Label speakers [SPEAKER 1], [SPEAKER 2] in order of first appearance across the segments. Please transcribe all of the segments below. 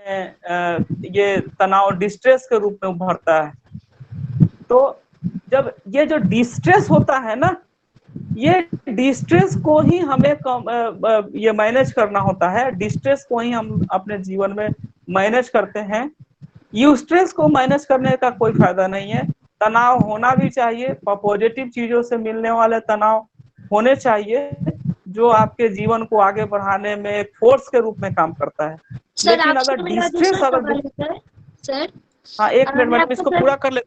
[SPEAKER 1] ये तनाव डिस्ट्रेस के रूप में उभरता है। तो जब ये जो डिस्ट्रेस होता है ना, ये डिस्ट्रेस को ही हमें ये मैनेज करना होता है। डिस्ट्रेस को ही हम अपने जीवन में मैनेज करते हैं। यूस्ट्रेस को मैनेज करने का कोई फायदा नहीं है। तनाव होना भी चाहिए, पॉजिटिव चीजों से मिलने वाले तनाव होने चाहिए, जो आपके जीवन को आगे बढ़ाने में एक फोर्स के रूप में काम करता है।
[SPEAKER 2] सर
[SPEAKER 1] लेकिन अगर
[SPEAKER 2] आपसे मेरा
[SPEAKER 1] डिस्ट्रेस
[SPEAKER 2] दूसरा
[SPEAKER 1] अगर
[SPEAKER 2] सवाल है सर।
[SPEAKER 1] हाँ, एक मिनट
[SPEAKER 2] मैं
[SPEAKER 1] मैडम,
[SPEAKER 2] आपको
[SPEAKER 1] इसको
[SPEAKER 2] सर
[SPEAKER 1] पूरा कर ले,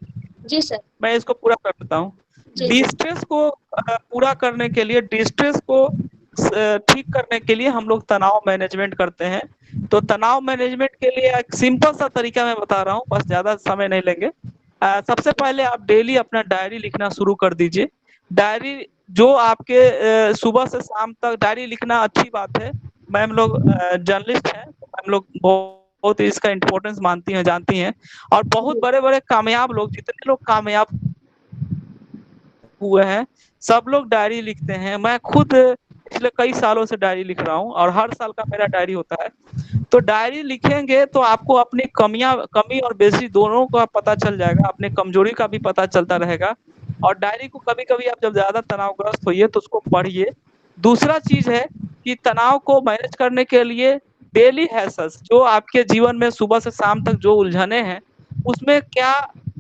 [SPEAKER 2] जी सर
[SPEAKER 1] मैं इसको पूरा कर देता हूँ।
[SPEAKER 2] जी जी
[SPEAKER 1] डिस्ट्रेस को पूरा करने के लिए, डिस्ट्रेस को ठीक करने के लिए हम लोग तनाव मैनेजमेंट करते हैं। तो तनाव मैनेजमेंट के लिए एक सिंपल सा तरीका मैं बता रहा हूँ, बस ज्यादा समय नहीं लेंगे। सबसे पहले आप डेली अपना डायरी लिखना शुरू कर दीजिए। डायरी जो आपके सुबह से शाम तक डायरी लिखना अच्छी बात है। मैम लोग जर्नलिस्ट हैं, तो मैम लोग बहुत इसका इम्पोर्टेंस मानती हैं, जानती हैं। और बहुत
[SPEAKER 2] जी
[SPEAKER 1] बड़े बड़े कामयाब लोग, जितने लोग कामयाब हुए हैं, सब लोग डायरी लिखते हैं। मैं खुद पिछले कई सालों से डायरी लिख रहा हूँ और हर साल का मेरा डायरी होता है। तो डायरी लिखेंगे तो आपको अपनी कमी और बेसी दोनों का पता चल जाएगा, अपने कमजोरी का भी पता चलता रहेगा। और डायरी को कभी कभी आप जब ज्यादा तनावग्रस्त होइए तो उसको पढ़िए। दूसरा चीज है कि तनाव को मैनेज करने के लिए डेली हैसल्स, जो आपके जीवन में सुबह से शाम तक जो उलझने हैं, उसमें क्या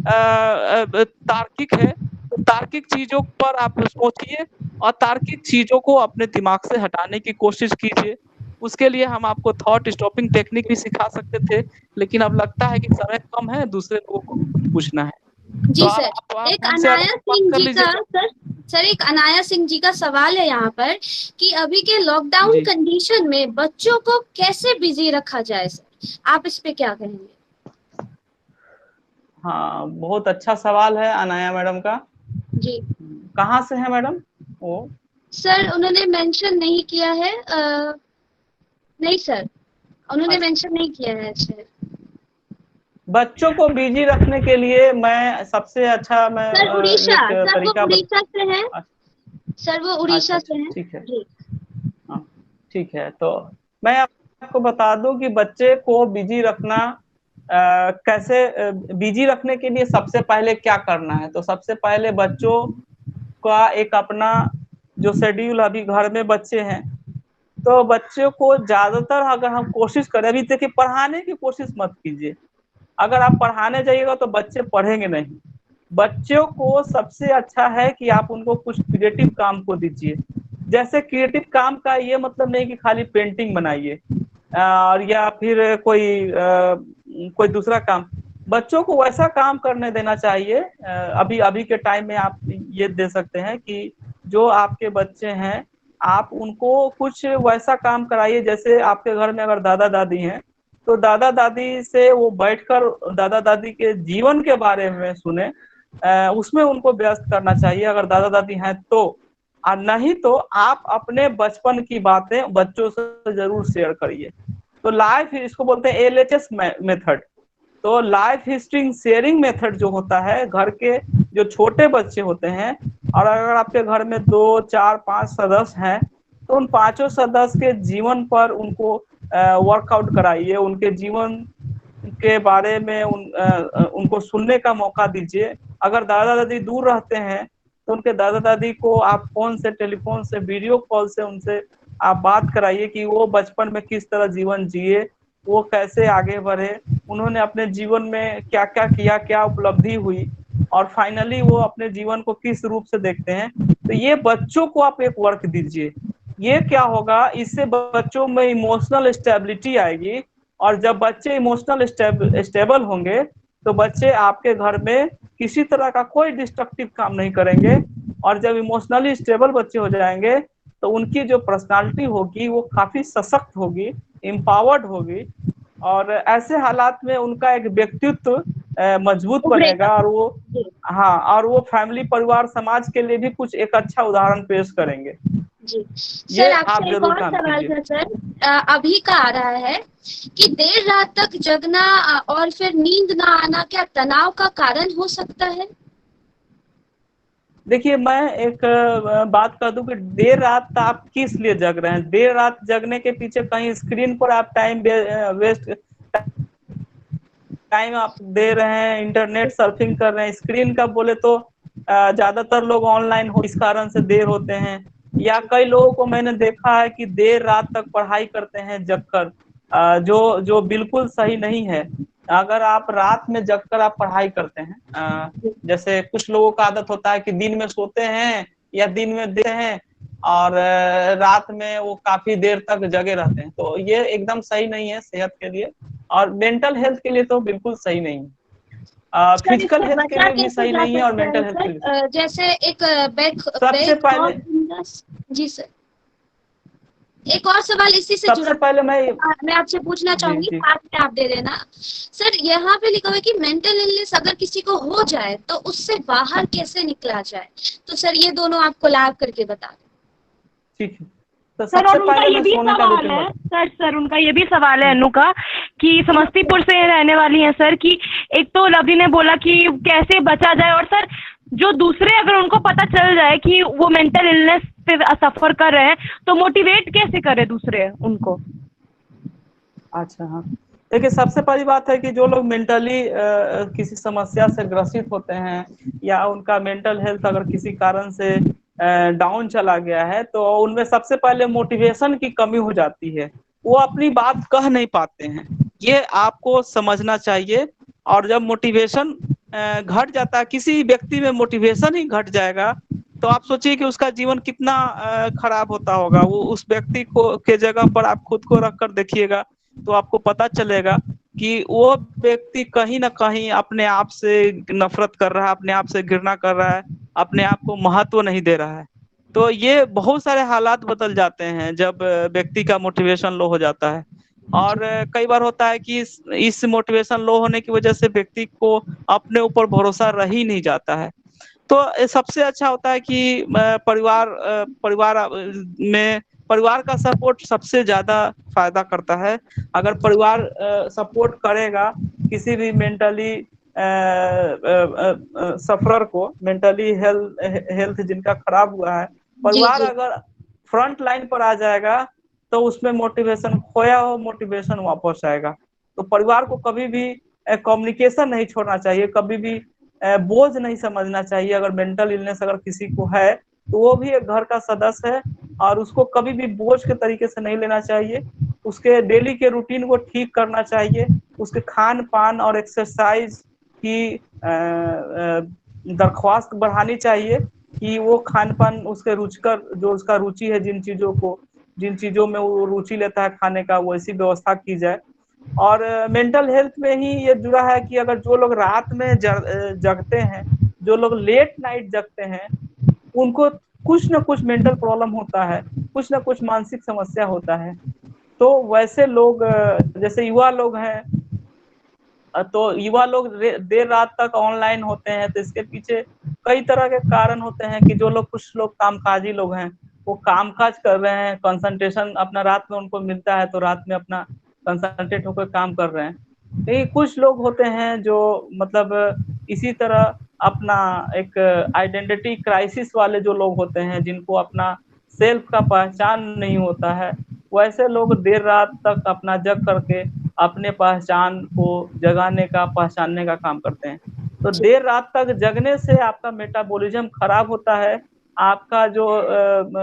[SPEAKER 1] तार्किक है, तो तार्किक चीजों पर आप सोचिए और तार्किक चीजों को अपने दिमाग से हटाने की कोशिश कीजिए। उसके लिए हम आपको थॉट स्टॉपिंग टेक्निक भी सिखा सकते थे, लेकिन अब लगता है कि समय कम है, दूसरे लोगों को पूछना है। तो
[SPEAKER 2] जी सर।
[SPEAKER 1] आप
[SPEAKER 2] एक
[SPEAKER 1] हमसे
[SPEAKER 2] अनाया
[SPEAKER 1] आराम बात
[SPEAKER 2] सिंह
[SPEAKER 1] कर
[SPEAKER 2] जी का
[SPEAKER 1] लीजिएगा।
[SPEAKER 2] सर एक अनाया सिंह जी का सवाल है यहाँ पर कि अभी के लॉकडाउन
[SPEAKER 1] जी
[SPEAKER 2] कंडीशन में बच्चों को कैसे बिजी रखा जाए सर, आप इस पे क्या कहेंगे?
[SPEAKER 1] हाँ, बहुत अच्छा सवाल है अनाया मैडम का।
[SPEAKER 2] जी
[SPEAKER 1] कहाँ से है मैडम वो?
[SPEAKER 2] सर उन्होंने मेंशन नहीं किया है। नहीं सर, उन्होंने
[SPEAKER 1] अच्छा,
[SPEAKER 2] मेंशन नहीं किया है सर।
[SPEAKER 1] बच्चों को बिजी रखने के लिए मैं सबसे अच्छा मैं
[SPEAKER 2] सर उड़ीसा,
[SPEAKER 1] एक
[SPEAKER 2] सर वो
[SPEAKER 1] तरीका
[SPEAKER 2] उड़ीसा से है। सर वो
[SPEAKER 1] अच्छा
[SPEAKER 2] उड़ीसा
[SPEAKER 1] अच्छा,
[SPEAKER 2] से है।
[SPEAKER 1] ठीक है।
[SPEAKER 2] जी
[SPEAKER 1] हाँ, ठीक है। तो मैं आपको बता दूं कि बच्चे को बिजी रखना कैसे, बिजी रखने के लिए सबसे पहले क्या करना है। तो सबसे पहले बच्चों का एक अपना जो शेड्यूल, अभी घर में बच्चे हैं, तो बच्चों को ज्यादातर अगर हम कोशिश करें, अभी देखिए पढ़ाने की कोशिश मत कीजिए। अगर आप पढ़ाने जाइएगा तो बच्चे पढ़ेंगे नहीं। बच्चों को सबसे अच्छा है कि आप उनको कुछ क्रिएटिव काम को दीजिए। जैसे क्रिएटिव काम का ये मतलब नहीं कि खाली पेंटिंग बनाइए और या फिर कोई दूसरा काम। बच्चों को वैसा काम करने देना चाहिए। अभी अभी के टाइम में आप ये दे सकते हैं कि जो आपके बच्चे हैं, आप उनको कुछ वैसा काम कराइए। जैसे आपके घर में अगर दादा दादी हैं, तो दादा दादी से वो बैठकर दादा दादी के जीवन के बारे में सुने, उसमें उनको व्यस्त करना चाहिए अगर दादा दादी हैं तो। और नहीं तो आप अपने बचपन की बातें बच्चों से जरूर शेयर करिए। तो लाइफ, इसको बोलते हैं एलएचएस मेथड। तो लाइफ हिस्ट्री शेयरिंग मेथड जो होता है, घर के जो छोटे बच्चे होते हैं, और अगर आपके घर में 2 4 5 सदस्य हैं, तो उन पांचों सदस्य के जीवन पर उनको वर्कआउट कराइए। उनके जीवन के बारे में उनको सुनने का मौका दीजिए। अगर दादा दादी दूर रहते हैं, तो उनके दादा दादी को आप फोन से, टेलीफोन से, वीडियो कॉल से उनसे आप बात कराइए कि वो बचपन में किस तरह जीवन जिए, वो कैसे आगे बढ़े, उन्होंने अपने जीवन में क्या क्या किया, क्या उपलब्धि हुई, और फाइनली वो अपने जीवन को किस रूप से देखते हैं। तो ये बच्चों को आप एक वर्क दीजिए। ये क्या होगा, इससे बच्चों में इमोशनल स्टेबिलिटी आएगी। और जब बच्चे इमोशनल स्टेबल होंगे, तो बच्चे आपके घर में किसी तरह का कोई डिस्ट्रक्टिव काम नहीं करेंगे। और जब इमोशनली स्टेबल बच्चे हो जाएंगे, तो उनकी जो पर्सनालिटी होगी वो काफी सशक्त होगी, एम्पावर्ड होगी। और ऐसे हालात में उनका एक व्यक्तित्व मजबूत
[SPEAKER 2] उभरेगा।
[SPEAKER 1] बनेगा, और वो,
[SPEAKER 2] जी
[SPEAKER 1] हाँ, और वो फैमिली, परिवार, समाज के लिए भी कुछ एक अच्छा उदाहरण पेश करेंगे।
[SPEAKER 2] जी
[SPEAKER 1] ये
[SPEAKER 2] सर
[SPEAKER 1] आप
[SPEAKER 2] आपसे एक
[SPEAKER 1] जरूर
[SPEAKER 2] और
[SPEAKER 1] काम
[SPEAKER 2] सवाल
[SPEAKER 1] कीजिए।
[SPEAKER 2] था सर। अभी का आ रहा है कि देर रात तक जगना और फिर नींद ना आना क्या तनाव का कारण हो सकता है?
[SPEAKER 1] देखिए, मैं एक बात कर दूं कि देर रात आप किस लिए जग रहे हैं। देर रात जगने के पीछे कहीं स्क्रीन पर आप टाइम वेस्ट टाइम आप दे रहे हैं, इंटरनेट सर्फिंग कर रहे हैं, स्क्रीन का बोले तो ज्यादातर लोग ऑनलाइन हो इस कारण से देर होते हैं। या कई लोगों को मैंने देखा है कि देर रात तक पढ़ाई करते हैं जगकर, जो जो बिल्कुल सही नहीं है। अगर आप रात में जगकर आप पढ़ाई करते हैं, जैसे कुछ लोगों का आदत होता है कि दिन में सोते हैं या दिन में देते हैं और रात में वो काफी देर तक जगे रहते हैं, तो ये एकदम सही नहीं है सेहत के लिए, और मेंटल हेल्थ के लिए तो बिल्कुल सही नहीं है।
[SPEAKER 2] सर
[SPEAKER 1] फिजिकल
[SPEAKER 2] इससे
[SPEAKER 1] हेल्थ के
[SPEAKER 2] बचा
[SPEAKER 1] लिए भी
[SPEAKER 2] कैसे
[SPEAKER 1] सही
[SPEAKER 2] जा
[SPEAKER 1] नहीं है और
[SPEAKER 2] सकता है
[SPEAKER 1] मेंटल हेल्थ के लिए।
[SPEAKER 2] सर? जैसे एक बैक
[SPEAKER 1] सबसे
[SPEAKER 2] बैक
[SPEAKER 1] पहले
[SPEAKER 2] जी सर, एक और सवाल इसी से जुड़ा,
[SPEAKER 1] सबसे पहले
[SPEAKER 2] मैं आपसे पूछना
[SPEAKER 1] जी
[SPEAKER 2] चाहूंगी,
[SPEAKER 1] जी
[SPEAKER 2] साथ में आप दे देना। सर यहाँ पे लिखा हुआ है कि मेंटल इलनेस अगर किसी को हो जाए तो उससे बाहर कैसे निकला जाए, तो सर ये दोनों आपको लाभ करके बता दें।
[SPEAKER 1] ठीक है। तो
[SPEAKER 3] सर
[SPEAKER 1] सबसे
[SPEAKER 3] और उनका
[SPEAKER 1] पहले
[SPEAKER 3] ये
[SPEAKER 1] मैं
[SPEAKER 3] भी
[SPEAKER 1] सोने का
[SPEAKER 3] सवाल
[SPEAKER 1] रूटीन
[SPEAKER 3] है
[SPEAKER 1] बता।
[SPEAKER 3] सर उनका ये भी सवाल है अनु का, कि समस्तीपुर से रहने वाली हैं सर, कि एक तो लवली ने बोला कि कैसे बचा जाए, और सर जो दूसरे अगर उनको पता चल जाए कि वो मेंटल इलनेस से सफर कर रहे हैं तो मोटिवेट कैसे करे दूसरे उनको।
[SPEAKER 1] अच्छा हाँ, देखिए सबसे पहली बात है कि जो लोग मेंटली किसी समस्या से ग्रसित होते हैं या उनका मेंटल हेल्थ अगर किसी कारण से डाउन चला गया है, तो उनमें सबसे पहले मोटिवेशन की कमी हो जाती है। वो अपनी बात कह नहीं पाते हैं, ये आपको समझना चाहिए। और जब मोटिवेशन घट जाता है, किसी व्यक्ति में मोटिवेशन ही घट जाएगा, तो आप सोचिए कि उसका जीवन कितना खराब होता होगा। वो उस व्यक्ति को के जगह पर आप खुद को रख कर देखिएगा, तो आपको पता चलेगा कि वो व्यक्ति कहीं ना कहीं अपने आप से नफरत कर रहा है, अपने आप से घृणा कर रहा है, अपने आप को महत्व नहीं दे रहा है। तो ये बहुत सारे हालात बदल जाते हैं जब व्यक्ति का मोटिवेशन लो हो जाता है। और कई बार होता है कि इस मोटिवेशन लो होने की वजह से व्यक्ति को अपने ऊपर भरोसा रह ही नहीं जाता है। तो सबसे अच्छा होता है कि परिवार में परिवार का सपोर्ट सबसे ज्यादा फायदा करता है। अगर परिवार सपोर्ट करेगा किसी भी मेंटली सफरर को, मेंटली हेल्थ जिनका खराब हुआ है,
[SPEAKER 2] जी
[SPEAKER 1] परिवार
[SPEAKER 2] जी
[SPEAKER 1] अगर फ्रंट लाइन पर आ जाएगा तो उसमें मोटिवेशन खोया हो मोटिवेशन वापस आएगा। तो परिवार को कभी भी कम्युनिकेशन नहीं छोड़ना चाहिए, कभी भी बोझ नहीं समझना चाहिए। अगर मेंटल इलनेस अगर किसी को है तो वो भी एक घर का सदस्य है, और उसको कभी भी बोझ के तरीके से नहीं लेना चाहिए। उसके डेली के रूटीन को ठीक करना चाहिए, उसके खान पान और एक्सरसाइज की दरख्वास्त बढ़ानी चाहिए कि वो खान पान उसके रुचिकर, जो उसका रुचि है, जिन चीजों में वो रुचि लेता है खाने का, वैसी व्यवस्था की जाए। और मेंटल हेल्थ में ही ये जुड़ा है कि अगर जो लोग रात में जगते हैं, जो लोग लेट नाइट जगते हैं, उनको कुछ ना कुछ मेंटल प्रॉब्लम होता है, कुछ ना कुछ मानसिक समस्या होता है। तो वैसे लोग जैसे युवा लोग हैं, तो युवा लोग देर रात तक ऑनलाइन होते हैं, तो इसके पीछे कई तरह के कारण होते हैं कि जो लोग, कुछ लोग कामकाजी लोग हैं, वो कामकाज कर रहे हैं, कंसंट्रेशन अपना रात में उनको मिलता है तो रात में अपना कंसंट्रेट होकर काम कर रहे हैं। लेकिन कुछ लोग होते हैं जो मतलब इसी तरह अपना एक आइडेंटिटी क्राइसिस वाले जो लोग होते हैं, जिनको अपना सेल्फ का पहचान नहीं होता है, वैसे लोग देर रात तक अपना जग करके अपने पहचान को जगाने का, पहचानने का काम करते हैं। तो देर रात तक जगने से आपका मेटाबॉलिज्म खराब होता है, आपका जो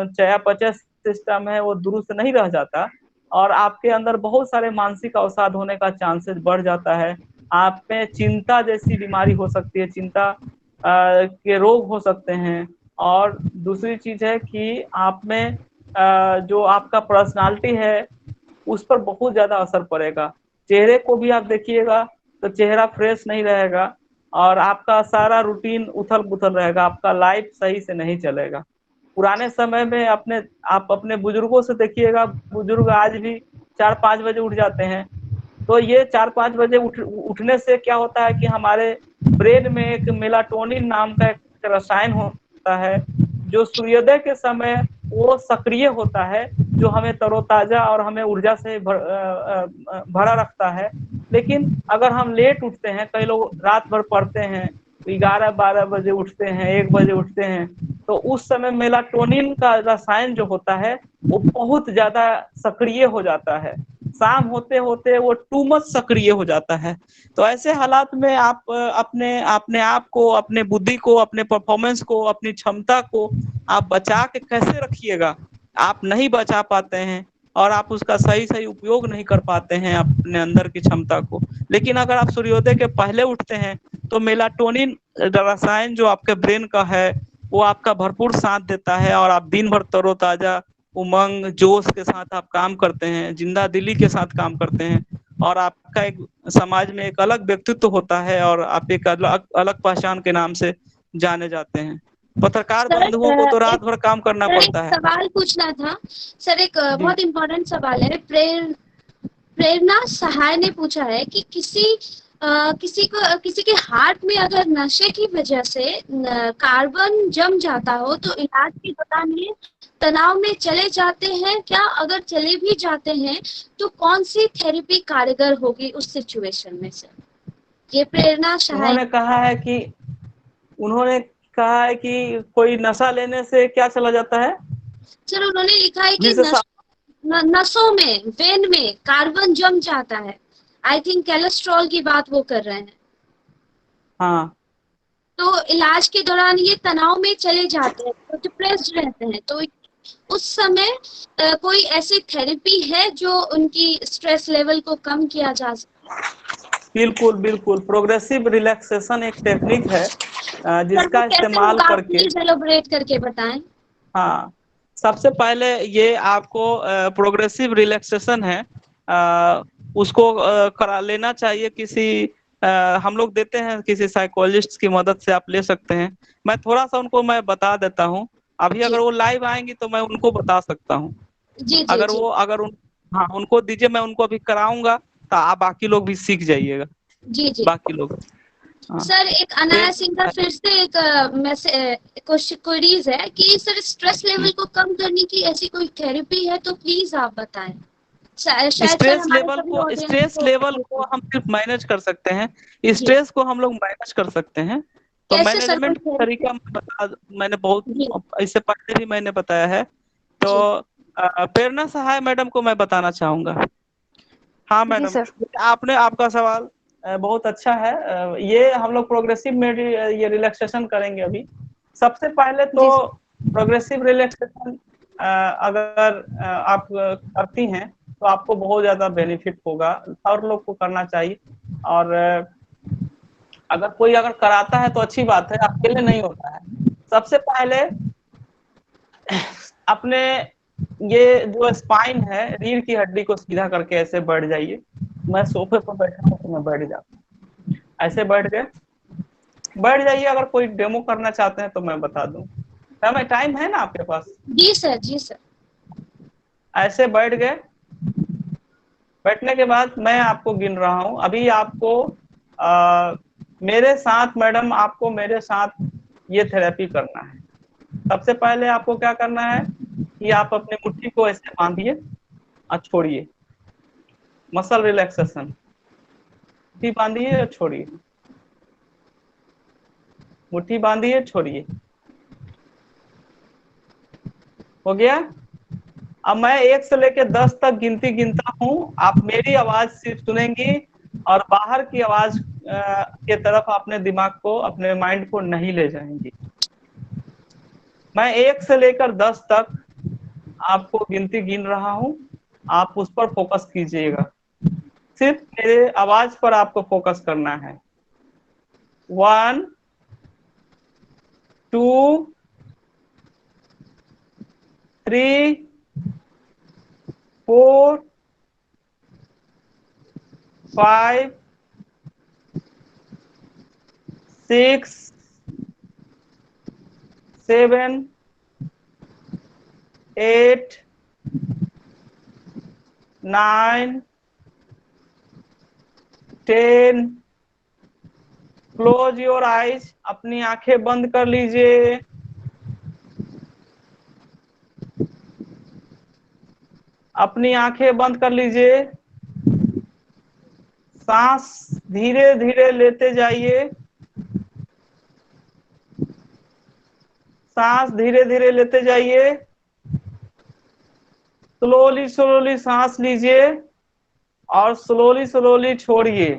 [SPEAKER 1] चयापचय सिस्टम है वो दुरुस्त नहीं रह जाता, और आपके अंदर बहुत सारे मानसिक अवसाद होने का चांसेस बढ़ जाता है। आप में चिंता जैसी बीमारी हो सकती है, चिंता के रोग हो सकते हैं। और दूसरी चीज है कि आप में जो आपका पर्सनालिटी है उस पर बहुत ज्यादा असर पड़ेगा। चेहरे को भी आप देखिएगा तो चेहरा फ्रेश नहीं रहेगा, और आपका सारा रूटीन उथल पुथल रहेगा, आपका लाइफ सही से नहीं चलेगा। पुराने समय में आप अपने बुजुर्गों से देखिएगा, बुजुर्ग आज भी 4-5 बजे उठ जाते हैं। तो ये 4-5 बजे उठने से क्या होता है कि हमारे ब्रेन में एक मेलाटोनिन नाम का एक रसायन होता है, जो सूर्योदय के समय वो सक्रिय होता है, जो हमें तरोताजा और हमें ऊर्जा से भरा रखता है। लेकिन अगर हम लेट उठते हैं, कई लोग रात भर पढ़ते हैं, 11-12 बजे उठते हैं, 1 बजे उठते हैं, तो उस समय मेलाटोनिन का रसायन जो होता है वो बहुत ज्यादा सक्रिय हो जाता है। शाम होते होते वो टू मच सक्रिय हो जाता है। तो ऐसे हालात में आप अपने अपने आप को, अपने बुद्धि को, अपने परफॉर्मेंस को, अपनी क्षमता को आप बचा के कैसे रखिएगा? आप नहीं बचा पाते हैं और आप उसका सही सही उपयोग नहीं कर पाते हैं अपने अंदर की क्षमता को। लेकिन अगर आप सूर्योदय के पहले उठते हैं तो मेलाटोनिन रसायन जो आपके ब्रेन का है वो आपका भरपूर साथ देता है और आप दिन भर तरोताजा, उमंग, जोश के साथ आप काम करते हैं, जिंदा दिली के साथ काम करते हैं और आपका एक समाज में एक अलग व्यक्तित्व होता है और आप एक अलग अलग पहचान के नाम से जाने जाते हैं। पत्रकार
[SPEAKER 2] सर
[SPEAKER 1] बंधुओं को तो रात
[SPEAKER 2] एक
[SPEAKER 1] भर काम करना
[SPEAKER 2] सर एक
[SPEAKER 1] पड़ता है।
[SPEAKER 2] सवाल पूछना था। सर एक
[SPEAKER 1] जी।
[SPEAKER 2] बहुत इम्पोर्टेंट सवाल है। प्रेरणा सहाय ने पूछा है कि किसी के हार्ट में अगर नशे की वजह से कार्बन जम जाता हो तो इलाज के दौरान ये तनाव में चले जाते हैं क्या? अगर चले भी जाते हैं तो कौन सी थेरेपी कारगर होगी उस सिचुएशन में? सर ये प्रेरणा सहाय
[SPEAKER 1] उन्होंने कहा है कि कोई नशा लेने से क्या चला जाता है?
[SPEAKER 2] सर उन्होंने लिखा है कि
[SPEAKER 1] जिससे
[SPEAKER 2] नसों में, वेन में कार्बन जम जाता है। आई थिंक कोलेस्ट्रॉल की बात वो कर रहे हैं।
[SPEAKER 1] हाँ,
[SPEAKER 2] तो इलाज के दौरान ये तनाव में चले जाते हैं, तो डिप्रेस्ड रहते हैं। तो उस समय कोई ऐसी थेरेपी है जो उनकी स्ट्रेस लेवल को कम किया जा सके?
[SPEAKER 1] बिल्कुल बिल्कुल। प्रोग्रेसिव रिलैक्सेशन एक टेक्निक है
[SPEAKER 2] सर वो
[SPEAKER 1] जिसका
[SPEAKER 2] कैसे
[SPEAKER 1] इस्तेमाल
[SPEAKER 2] होगा, आप
[SPEAKER 1] करके।
[SPEAKER 2] प्लीज एलोबरेट करके बताएं।
[SPEAKER 1] हाँ, सबसे पहले ये आपको प्रोग्रेसिव रिलैक्सेशन है, उसको करा लेना चाहिए किसी हम लोग देते हैं किसी साइकोलॉजिस्ट की मदद से आप ले सकते हैं। मैं थोड़ा सा उनको मैं बता देता हूँ। अभी
[SPEAKER 2] जी
[SPEAKER 1] अगर वो लाइव आएंगी तो मैं उनको बता सकता हूँ।
[SPEAKER 2] जी जी जी
[SPEAKER 1] अगर उन हाँ, उनको दीजिए, मैं उनको अभी कराऊंगा तो आप बाकी लोग भी सीख जाइएगा।
[SPEAKER 2] जी जी।
[SPEAKER 1] बाकी लोग। हाँ।
[SPEAKER 2] सर एक अनाया सिंह का फिर से एक क्वेरीज है कि सर स्ट्रेस लेवल को कम करने की ऐसी कोई थेरेपी है तो प्लीज आप बताएं। शायद सर हमारे सभी ऑडियंस
[SPEAKER 1] स्ट्रेस लेवल को
[SPEAKER 2] को।
[SPEAKER 1] हम सिर्फ मैनेज कर सकते हैं।
[SPEAKER 2] जी
[SPEAKER 1] स्ट्रेस को हम लोग मैनेज कर सकते हैं। तो
[SPEAKER 2] कैसे सर, कोई
[SPEAKER 1] मैनेजमेंट का
[SPEAKER 2] थेरेपी?
[SPEAKER 1] तरीका मैंने बहुत
[SPEAKER 2] जी
[SPEAKER 1] इससे पहले भी मैंने बताया है। तो
[SPEAKER 2] जी
[SPEAKER 1] प्रेरणा सहाय मैडम को मैं बताना चाहूंगा। हाँ
[SPEAKER 4] जी
[SPEAKER 1] मैडम,
[SPEAKER 4] सर।
[SPEAKER 1] आपने आपका सवाल बहुत अच्छा है। ये हम लोग प्रोग्रेसिव में ये रिलैक्सेशन करेंगे अभी। सबसे पहले तो
[SPEAKER 4] जी सर।
[SPEAKER 1] प्रोग्रेसिव रिलैक्सेशन अगर आप करती हैं तो आपको बहुत ज्यादा बेनिफिट होगा। और लोग को करना चाहिए। और अगर कराता है तो अच्छी बात है, अकेले नहीं होता है। सबसे पहले अपने ये जो स्पाइन है, रीढ़ की हड्डी को सीधा करके ऐसे बैठ जाइए। मैं सोफे पर बैठा हूँ तो मैं बैठ जाता हूँ। ऐसे बैठ जाइए। अगर कोई डेमो करना चाहते हैं तो मैं बता दूं। टाइम है ना आपके पास?
[SPEAKER 2] जी सर। जी सर।
[SPEAKER 1] ऐसे बैठ गए। बैठने के बाद मैं आपको गिन रहा हूँ। अभी आपको मेरे साथ मैडम, आपको मेरे साथ ये थेरेपी करना है। सबसे पहले आपको क्या करना है कि आप अपने मुट्ठी को ऐसे बांधिए और छोड़िए। Muscle relaxation. मुट्ठी बांधिए और छोड़िए। मुट्ठी बांधिए, छोड़िए। हो गया? अब मैं 1 से लेकर 10 तक गिनती गिनता हूँ। आप मेरी आवाज सिर्फ सुनेंगी और बाहर की आवाज के तरफ अपने दिमाग को, अपने माइंड को नहीं ले जाएंगी। मैं 1 से लेकर 10 तक आपको गिनती गिन रहा हूँ। आप उस पर फोकस कीजिएगा। सिर्फ मेरे आवाज पर आपको फोकस करना है। 1 2 3 4 5 6 7 8 9 10। Close your eyes. अपनी आंखें बंद कर लीजिए। अपनी आंखें बंद कर लीजिए। सांस धीरे धीरे लेते जाइए। सांस धीरे धीरे लेते जाइए। स्लोली स्लोली सांस लीजिए। और स्लोली स्लोली छोड़िए।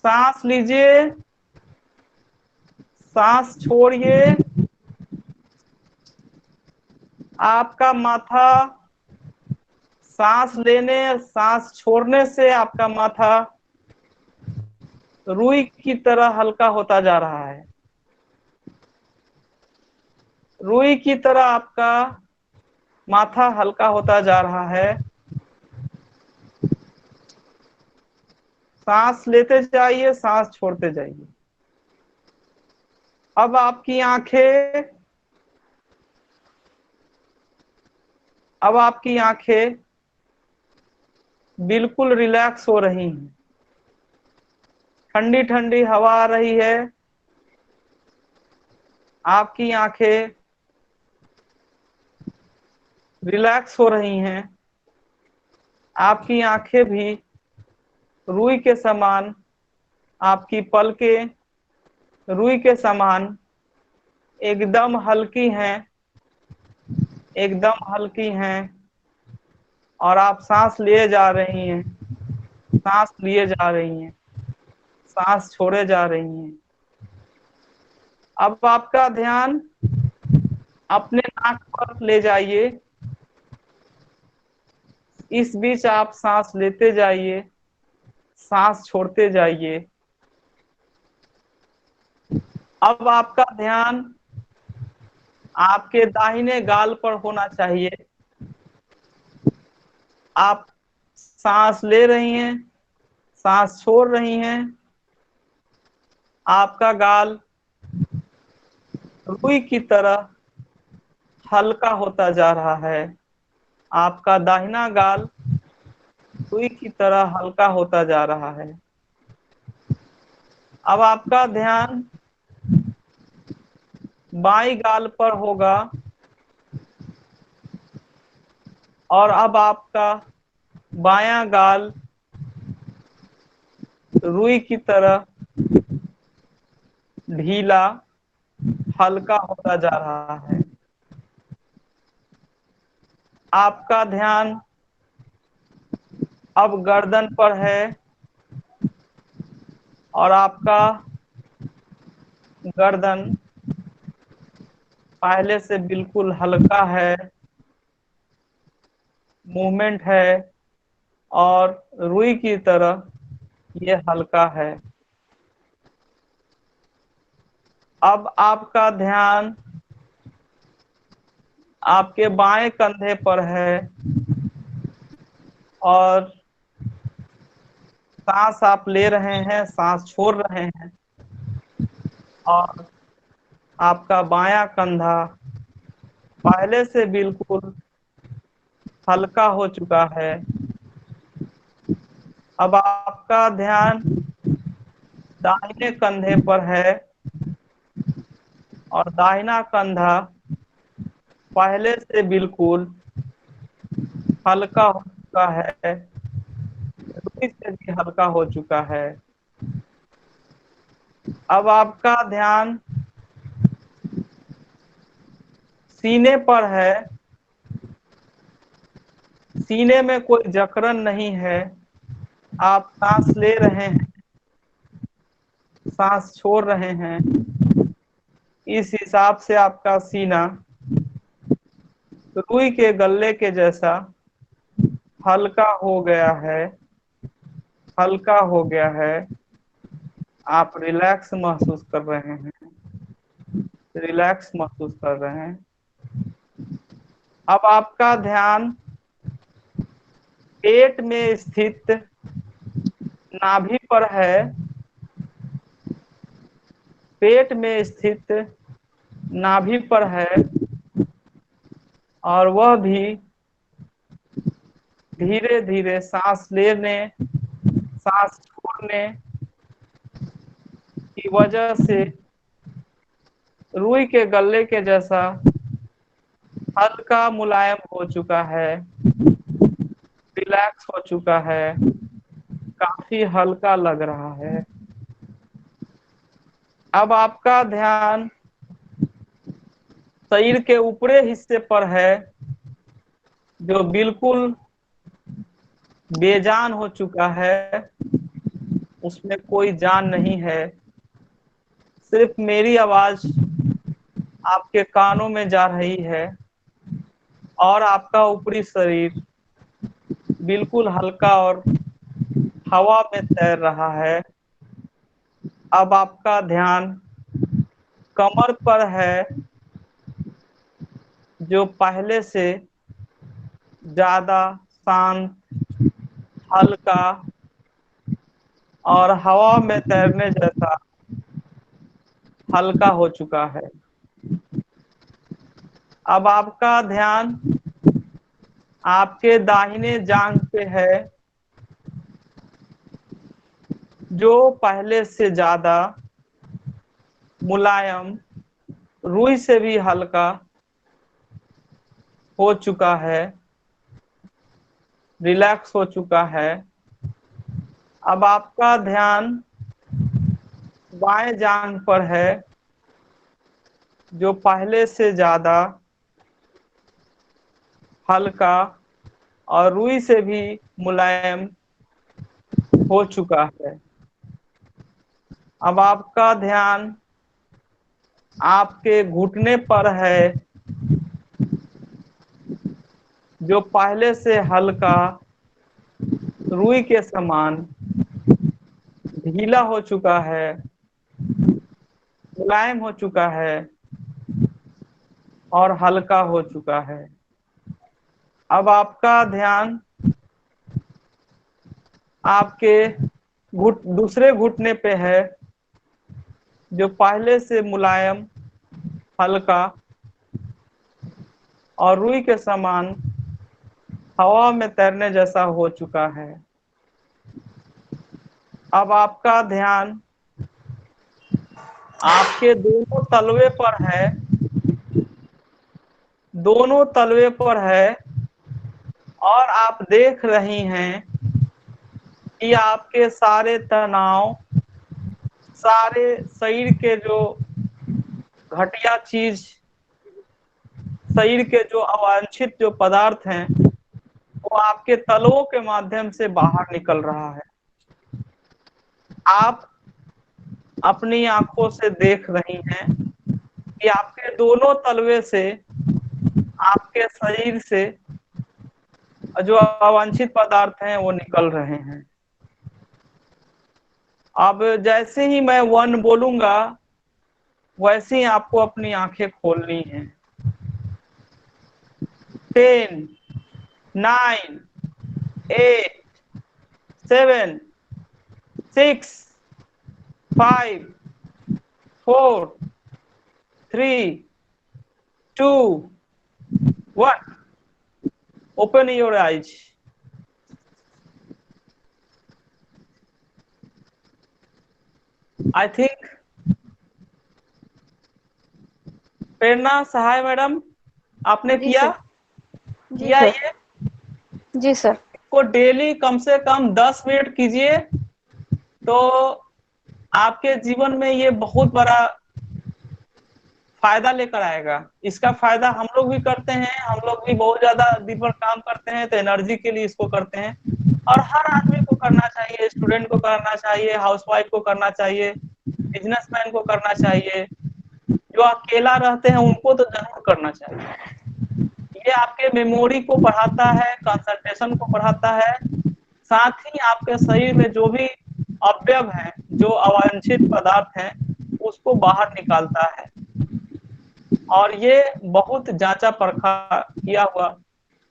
[SPEAKER 1] सांस लीजिए, सांस छोड़िए। आपका माथा सांस लेने सांस छोड़ने से आपका माथा रुई की तरह हल्का होता जा रहा है। रुई की तरह आपका माथा हल्का होता जा रहा है। सांस लेते जाइए, सांस छोड़ते जाइए। अब आपकी आंखें, अब आपकी आंखें बिल्कुल रिलैक्स हो रही हैं। ठंडी ठंडी हवा आ रही है। आपकी आंखें रिलैक्स हो रही हैं। आपकी आंखें भी रुई के समान, आपकी पलकें रुई के समान एकदम हल्की हैं, एकदम हल्की हैं। और आप सांस लिए जा रही हैं, सांस लिए जा रही हैं, सांस छोड़े जा रही हैं। अब आपका ध्यान अपने नाक पर ले जाइए। इस बीच आप सांस लेते जाइए, सांस छोड़ते जाइए। अब आपका ध्यान आपके दाहिने गाल पर होना चाहिए। आप सांस ले रही हैं, सांस छोड़ रही हैं। आपका गाल रुई की तरह हल्का होता जा रहा है। आपका दाहिना गाल रुई की तरह हल्का होता जा रहा है। अब आपका ध्यान बाईं गाल पर होगा और अब आपका बायां गाल रुई की तरह ढीला हल्का होता जा रहा है। आपका ध्यान अब गर्दन पर है और आपका गर्दन पहले से बिल्कुल हल्का है, मूवमेंट है और रुई की तरह ये हल्का है। अब आपका ध्यान आपके बाएं कंधे पर है और सांस आप ले रहे हैं, सांस छोड़ रहे हैं और आपका बायां कंधा पहले से बिल्कुल हल्का हो चुका है। अब आपका ध्यान दाहिने कंधे पर है और दाहिना कंधा पहले से बिल्कुल हल्का हो चुका है, रुई से भी हल्का हो चुका है। अब आपका ध्यान सीने पर है। सीने में कोई जकड़न नहीं है। आप सांस ले रहे हैं, सांस छोड़ रहे हैं। इस हिसाब से आपका सीना रुई के गल्ले के जैसा हल्का हो गया है, हल्का हो गया है। आप रिलैक्स महसूस कर रहे हैं, रिलैक्स महसूस कर रहे हैं। अब आपका ध्यान पेट में स्थित नाभि पर है। पेट में स्थित नाभि पर है और वह भी धीरे धीरे सांस लेने सांस छोड़ने की वजह से रुई के गल्ले के जैसा हल्का मुलायम हो चुका है, रिलैक्स हो चुका है, काफी हल्का लग रहा है। अब आपका ध्यान शरीर के ऊपरी हिस्से पर है। जो बिल्कुल बेजान हो चुका है, उसमें कोई जान नहीं है, सिर्फ मेरी आवाज आपके कानों में जा रही है और आपका ऊपरी शरीर बिल्कुल हल्का और हवा में तैर रहा है। अब आपका ध्यान कमर पर है, जो पहले से ज्यादा शांत, हल्का और हवा में तैरने जैसा हल्का हो चुका है। अब आपका ध्यान आपके दाहिने जांघ पे है, जो पहले से ज्यादा मुलायम, रुई से भी हल्का हो चुका है, रिलैक्स हो चुका है। अब आपका ध्यान बाएं जांघ पर है, जो पहले से ज्यादा हल्का और रुई से भी मुलायम हो चुका है। अब आपका ध्यान आपके घुटने पर है, जो पहले से हल्का, रुई के समान ढीला हो चुका है, मुलायम हो चुका है और हल्का हो चुका है। अब आपका ध्यान आपके दूसरे घुटने पे है, जो पहले से मुलायम, हल्का और रुई के समान हवा में तैरने जैसा हो चुका है। अब आपका ध्यान आपके दोनों तलवे पर है, दोनों तलवे पर है और आप देख रही हैं कि आपके सारे तनाव, सारे शरीर के जो घटिया चीज, शरीर के जो अवांछित जो पदार्थ हैं, वो आपके तलवों के माध्यम से बाहर निकल रहा है। आप अपनी आंखों से देख रही हैं कि आपके दोनों तलवे से, आपके शरीर से जो अवांछित पदार्थ हैं वो निकल रहे हैं। अब जैसे ही मैं 1 बोलूंगा, वैसे ही आपको अपनी आंखें खोलनी है। 10, 9, 8, 7, 6, 5, 4, 3, 2, 1. Open your eyes. I think Prerna Sahay madam, आपने
[SPEAKER 4] जी
[SPEAKER 1] किया
[SPEAKER 4] सर।
[SPEAKER 1] किया ये?
[SPEAKER 4] जी सर।
[SPEAKER 1] को डेली कम से कम 10 मिनट कीजिए, तो आपके जीवन में ये बहुत बड़ा फायदा लेकर आएगा। इसका फायदा हम लोग भी करते हैं, हम लोग भी बहुत ज्यादा दिन भर काम करते हैं, तो एनर्जी के लिए इसको करते हैं। और हर आदमी को करना चाहिए, स्टूडेंट को करना चाहिए, हाउसवाइफ को करना चाहिए, बिजनेसमैन को करना चाहिए, जो अकेला रहते हैं उनको तो जरूर करना चाहिए। ये आपके मेमोरी को बढ़ाता है, कंसंट्रेशन को बढ़ाता है, साथ ही आपके शरीर में जो भी अवयव हैं, जो अवांछित पदार्थ हैं, उसको बाहर निकालता है। और ये बहुत जांचा परखा किया हुआ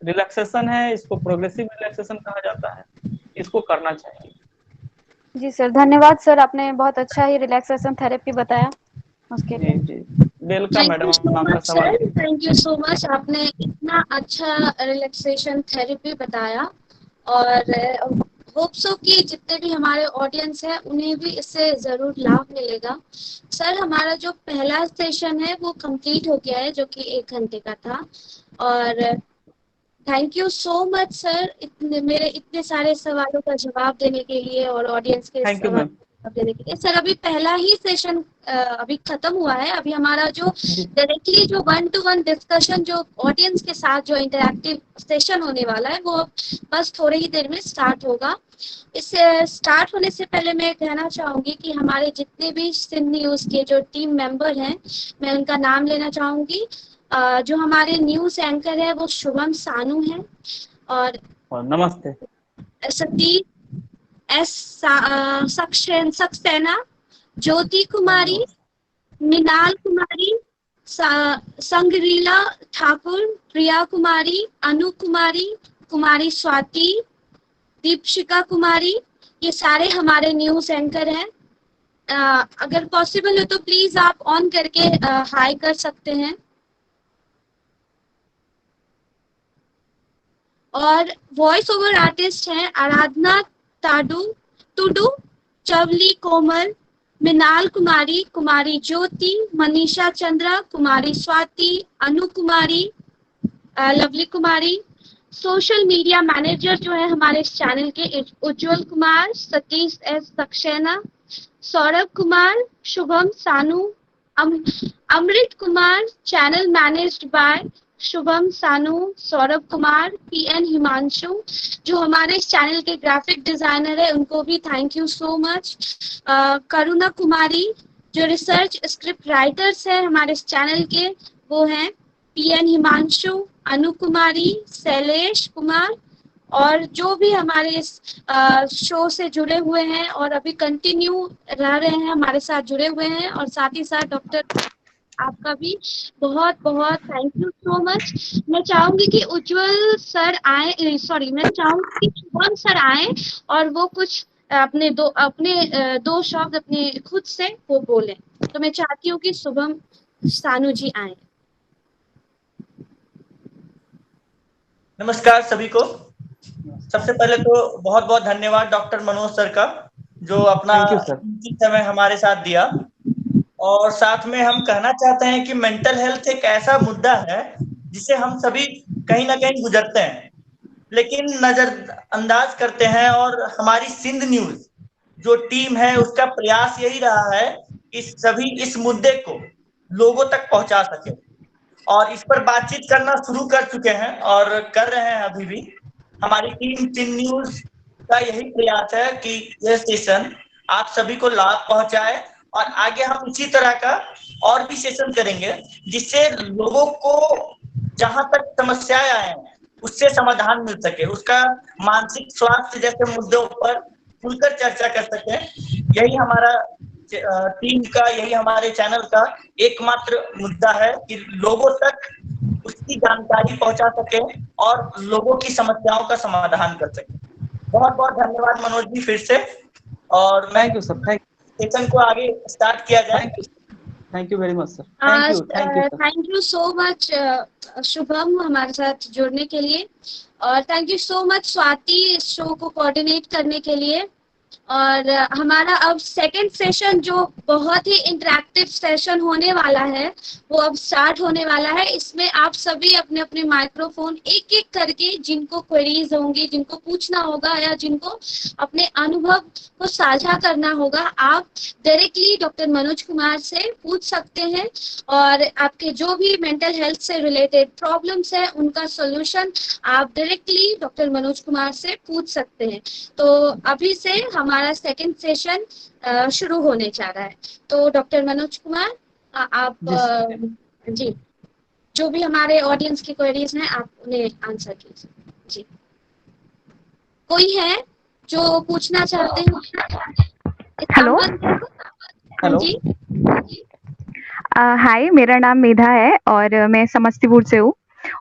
[SPEAKER 1] रिलैक्सेशन है, इसको प्रोग्रेसिव रिलैक्सेशन कहा जाता है, इसको करना चाहिए।
[SPEAKER 4] जी सर, धन्यवाद सर, आपने बहुत अच्छा ही रिलैक्सेशन थेरेपी बताया उसके
[SPEAKER 1] जी
[SPEAKER 4] लिए।
[SPEAKER 1] जी, welcome
[SPEAKER 2] thank
[SPEAKER 1] madam,
[SPEAKER 2] you so
[SPEAKER 1] आपका
[SPEAKER 2] मच
[SPEAKER 1] सवाल।
[SPEAKER 2] Sir, thank you so much, आपने इतना अच्छा रिलैक्सेशन थेरेपी बताया। और होप सो कि जितने भी हमारे ऑडियंस है उन्हें भी इससे जरूर लाभ मिलेगा। सर, हमारा जो पहला सेशन है वो कंप्लीट हो गया है, जो कि 1 घंटे का था। और thank you so much sir, मेरे इतने सारे सवालों का जवाब देने के लिए और ऑडियंस के
[SPEAKER 1] थैंक यू
[SPEAKER 2] सवाल
[SPEAKER 1] मैम।
[SPEAKER 2] देने के लिए। सर अभी पहला ही सेशन अभी खत्म हुआ है। अभी हमारा जो डायरेक्टली जो 1-to-1 डिस्कशन जो ऑडियंस के साथ जो इंटरैक्टिव सेशन होने वाला है वो बस थोड़ी ही देर में स्टार्ट होगा। इससे स्टार्ट होने से पहले मैं कहना चाहूंगी कि हमारे जितने भी सिंध न्यूज के जो टीम मेंबर हैं मैं उनका नाम लेना चाहूंगी। जो हमारे न्यूज एंकर है वो शुभम सानू है और
[SPEAKER 1] नमस्ते
[SPEAKER 2] सतीश एस सक्सेना, ज्योति कुमारी, मृणाल कुमारी, संगरीला ठाकुर, प्रिया कुमारी, अनु कुमारी, कुमारी स्वाति, दीपशिका कुमारी, ये सारे हमारे न्यूज एंकर हैं। अगर पॉसिबल हो तो प्लीज आप ऑन करके हाई कर सकते हैं। और वॉइस ओवर आर्टिस्ट हैं Aradhana Tudu, Chavali Komal, Mrinal Kumari, Kumari Jyoti, Manisha Chandra, Kumari Swati, Anu Kumari, Lovely Kumari. Social media manager जो है हमारे इस चैनल के Ujjwal Kumar, Satish S Saxena, Saurabh Kumar, Shubham Sanu, Amrit Kumar, channel managed by Shubham Sanu, Saurabh Kumar, PN Himanshu, जो हमारे इस चैनल के ग्राफिक डिजाइनर है उनको भी थैंक यू सो मच। करुणा कुमारी, जो रिसर्च स्क्रिप्ट राइटर्स है हमारे इस चैनल के वो हैं पीएन हिमांशु, अनु कुमारी, शैलेश कुमार, और जो भी हमारे इस शो से जुड़े हुए हैं और अभी कंटिन्यू रह रहे हैं हमारे साथ जुड़े हुए हैं, और साथ ही साथ डॉक्टर आपका भी बहुत बहुत थैंक यू सो मच। मैं चाहूंगी कि उज्जवल सर आए, मैं चाहूंगी कि शुभम सर आए और वो कुछ अपने दो शब्द अपने खुद से वो बोलें। तो मैं चाहती हूँ कि शुभम सानू जी आए।
[SPEAKER 5] नमस्कार सभी को। सबसे पहले तो बहुत बहुत धन्यवाद डॉक्टर मनोज सर का जो अपना समय हमारे साथ दिया। और साथ में हम कहना चाहते हैं कि मेंटल हेल्थ एक ऐसा मुद्दा है जिसे हम सभी कहीं ना कहीं गुजरते हैं लेकिन नजरअंदाज करते हैं, और हमारी सिंध न्यूज जो टीम है उसका प्रयास यही रहा है कि सभी इस मुद्दे को लोगों तक पहुंचा सके, और इस पर बातचीत करना शुरू कर चुके हैं और कर रहे हैं अभी भी। हमारी टीम सिंध न्यूज का यही प्रयास है कि यह सेशन आप सभी को लाभ पहुंचाए, और आगे हम इसी तरह का और भी सेशन करेंगे जिससे लोगों को जहां तक समस्याएं आए हैं उससे समाधान मिल सके, उसका मानसिक स्वास्थ्य जैसे मुद्दों पर खुलकर चर्चा कर सके। यही हमारा टीम का, यही हमारे चैनल का एकमात्र मुद्दा है कि लोगों तक उसकी जानकारी पहुंचा सके और लोगों की समस्याओं का समाधान कर सके। बहुत बहुत धन्यवाद मनोज जी फिर से, और मैं सेशन को आगे स्टार्ट किया जाए।
[SPEAKER 1] Thank you very much sir.
[SPEAKER 2] Thank you so much Shubham हमारे साथ जुड़ने के लिए, और thank you so much Swati इस शो को कोऑर्डिनेट करने के लिए। और हमारा अब सेकंड सेशन जो बहुत ही इंटरैक्टिव सेशन होने वाला है वो अब स्टार्ट होने वाला है। इसमें आप सभी अपने अपने माइक्रोफोन एक एक करके जिनको क्वेरीज होंगी, जिनको पूछना होगा या जिनको अपने अनुभव को साझा करना होगा, आप डायरेक्टली डॉक्टर मनोज कुमार से पूछ सकते हैं, और आपके जो भी मेंटल हेल्थ से रिलेटेड प्रॉब्लम्स है उनका सोल्यूशन आप डायरेक्टली डॉक्टर मनोज कुमार से पूछ सकते हैं। तो अभी से हमारा सेकंड सेशन शुरू होने जा रहा है। तो डॉक्टर मनोज कुमार आप जी जो भी हमारे ऑडियंस की क्वेरीज हैं आप उन्हें आंसर कीजिए। जी कोई है जो पूछना चाहते हैं?
[SPEAKER 3] हेलो
[SPEAKER 2] हेलो जी
[SPEAKER 3] हाय, मेरा नाम मेधा है और मैं समस्तीपुर से हूँ।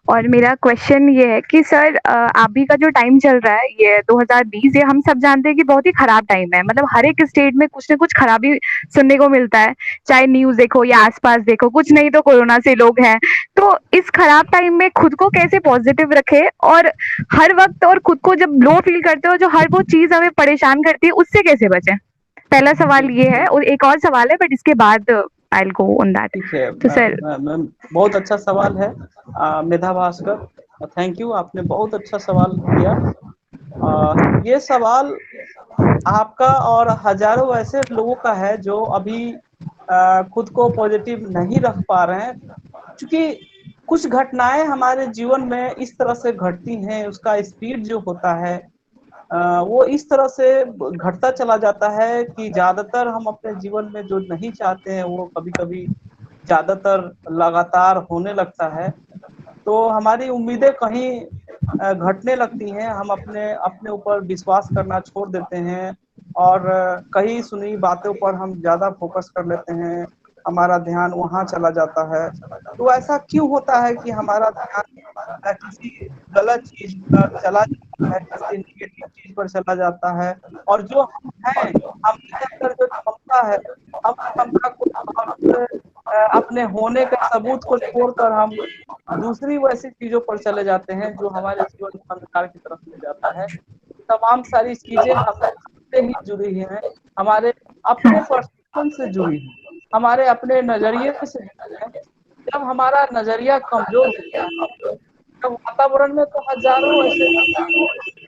[SPEAKER 3] और मेरा क्वेश्चन ये है कि सर अभी का जो टाइम चल रहा है ये 2020, ये हम सब जानते हैं कि बहुत ही खराब टाइम है। मतलब हर एक स्टेट में कुछ न कुछ खराबी सुनने को मिलता है, चाहे न्यूज देखो या आसपास देखो, कुछ नहीं तो कोरोना से लोग हैं। तो इस खराब टाइम में खुद को कैसे पॉजिटिव रखे, और हर वक्त और खुद को जब लो फील करते हो जो हर वो चीज हमें परेशान करती है उससे कैसे बचें? पहला सवाल ये है, और एक और सवाल है बट इसके बाद I'll go on that.
[SPEAKER 1] ठीक है
[SPEAKER 3] तो सर
[SPEAKER 1] बहुत अच्छा सवाल है मेधा भास्कर, थैंक यू, आपने बहुत अच्छा सवाल किया। ये सवाल आपका और हजारों ऐसे लोगों का है जो अभी खुद को पॉजिटिव नहीं रख पा रहे हैं, क्योंकि कुछ घटनाएं हमारे जीवन में इस तरह से घटती हैं, उसका स्पीड जो होता है वो इस तरह से घटता चला जाता है कि ज्यादातर हम अपने जीवन में जो नहीं चाहते हैं वो कभी कभी ज्यादातर लगातार होने लगता है। तो हमारी उम्मीदें कहीं घटने लगती हैं, हम अपने अपने ऊपर विश्वास करना छोड़ देते हैं और कहीं सुनी बातों पर हम ज्यादा फोकस कर लेते हैं, हमारा ध्यान वहां चला जाता है। तो ऐसा क्यों होता है कि हमारा ध्यान किसी गलत चीज पर चला जाता है, किसी निगेटिव चीज पर चला जाता है, और जो हम हैं, हमारे अंदर जो क्षमता है, हम क्षमता को और अपने होने का सबूत को छोड़कर हम दूसरी वैसी चीजों पर चले जाते हैं जो हमारे जीवन को अंधकार की तरफ ले जाता है। तमाम सारी चीजें हमसे ही जुड़ी हैं, हमारे अपने परसेप्शन से जुड़ी हैं, हमारे अपने नजरिए से जुड़ी हैं। जब हमारा नजरिया कमजोर होता है, तब वातावरण में तो हजारों ऐसे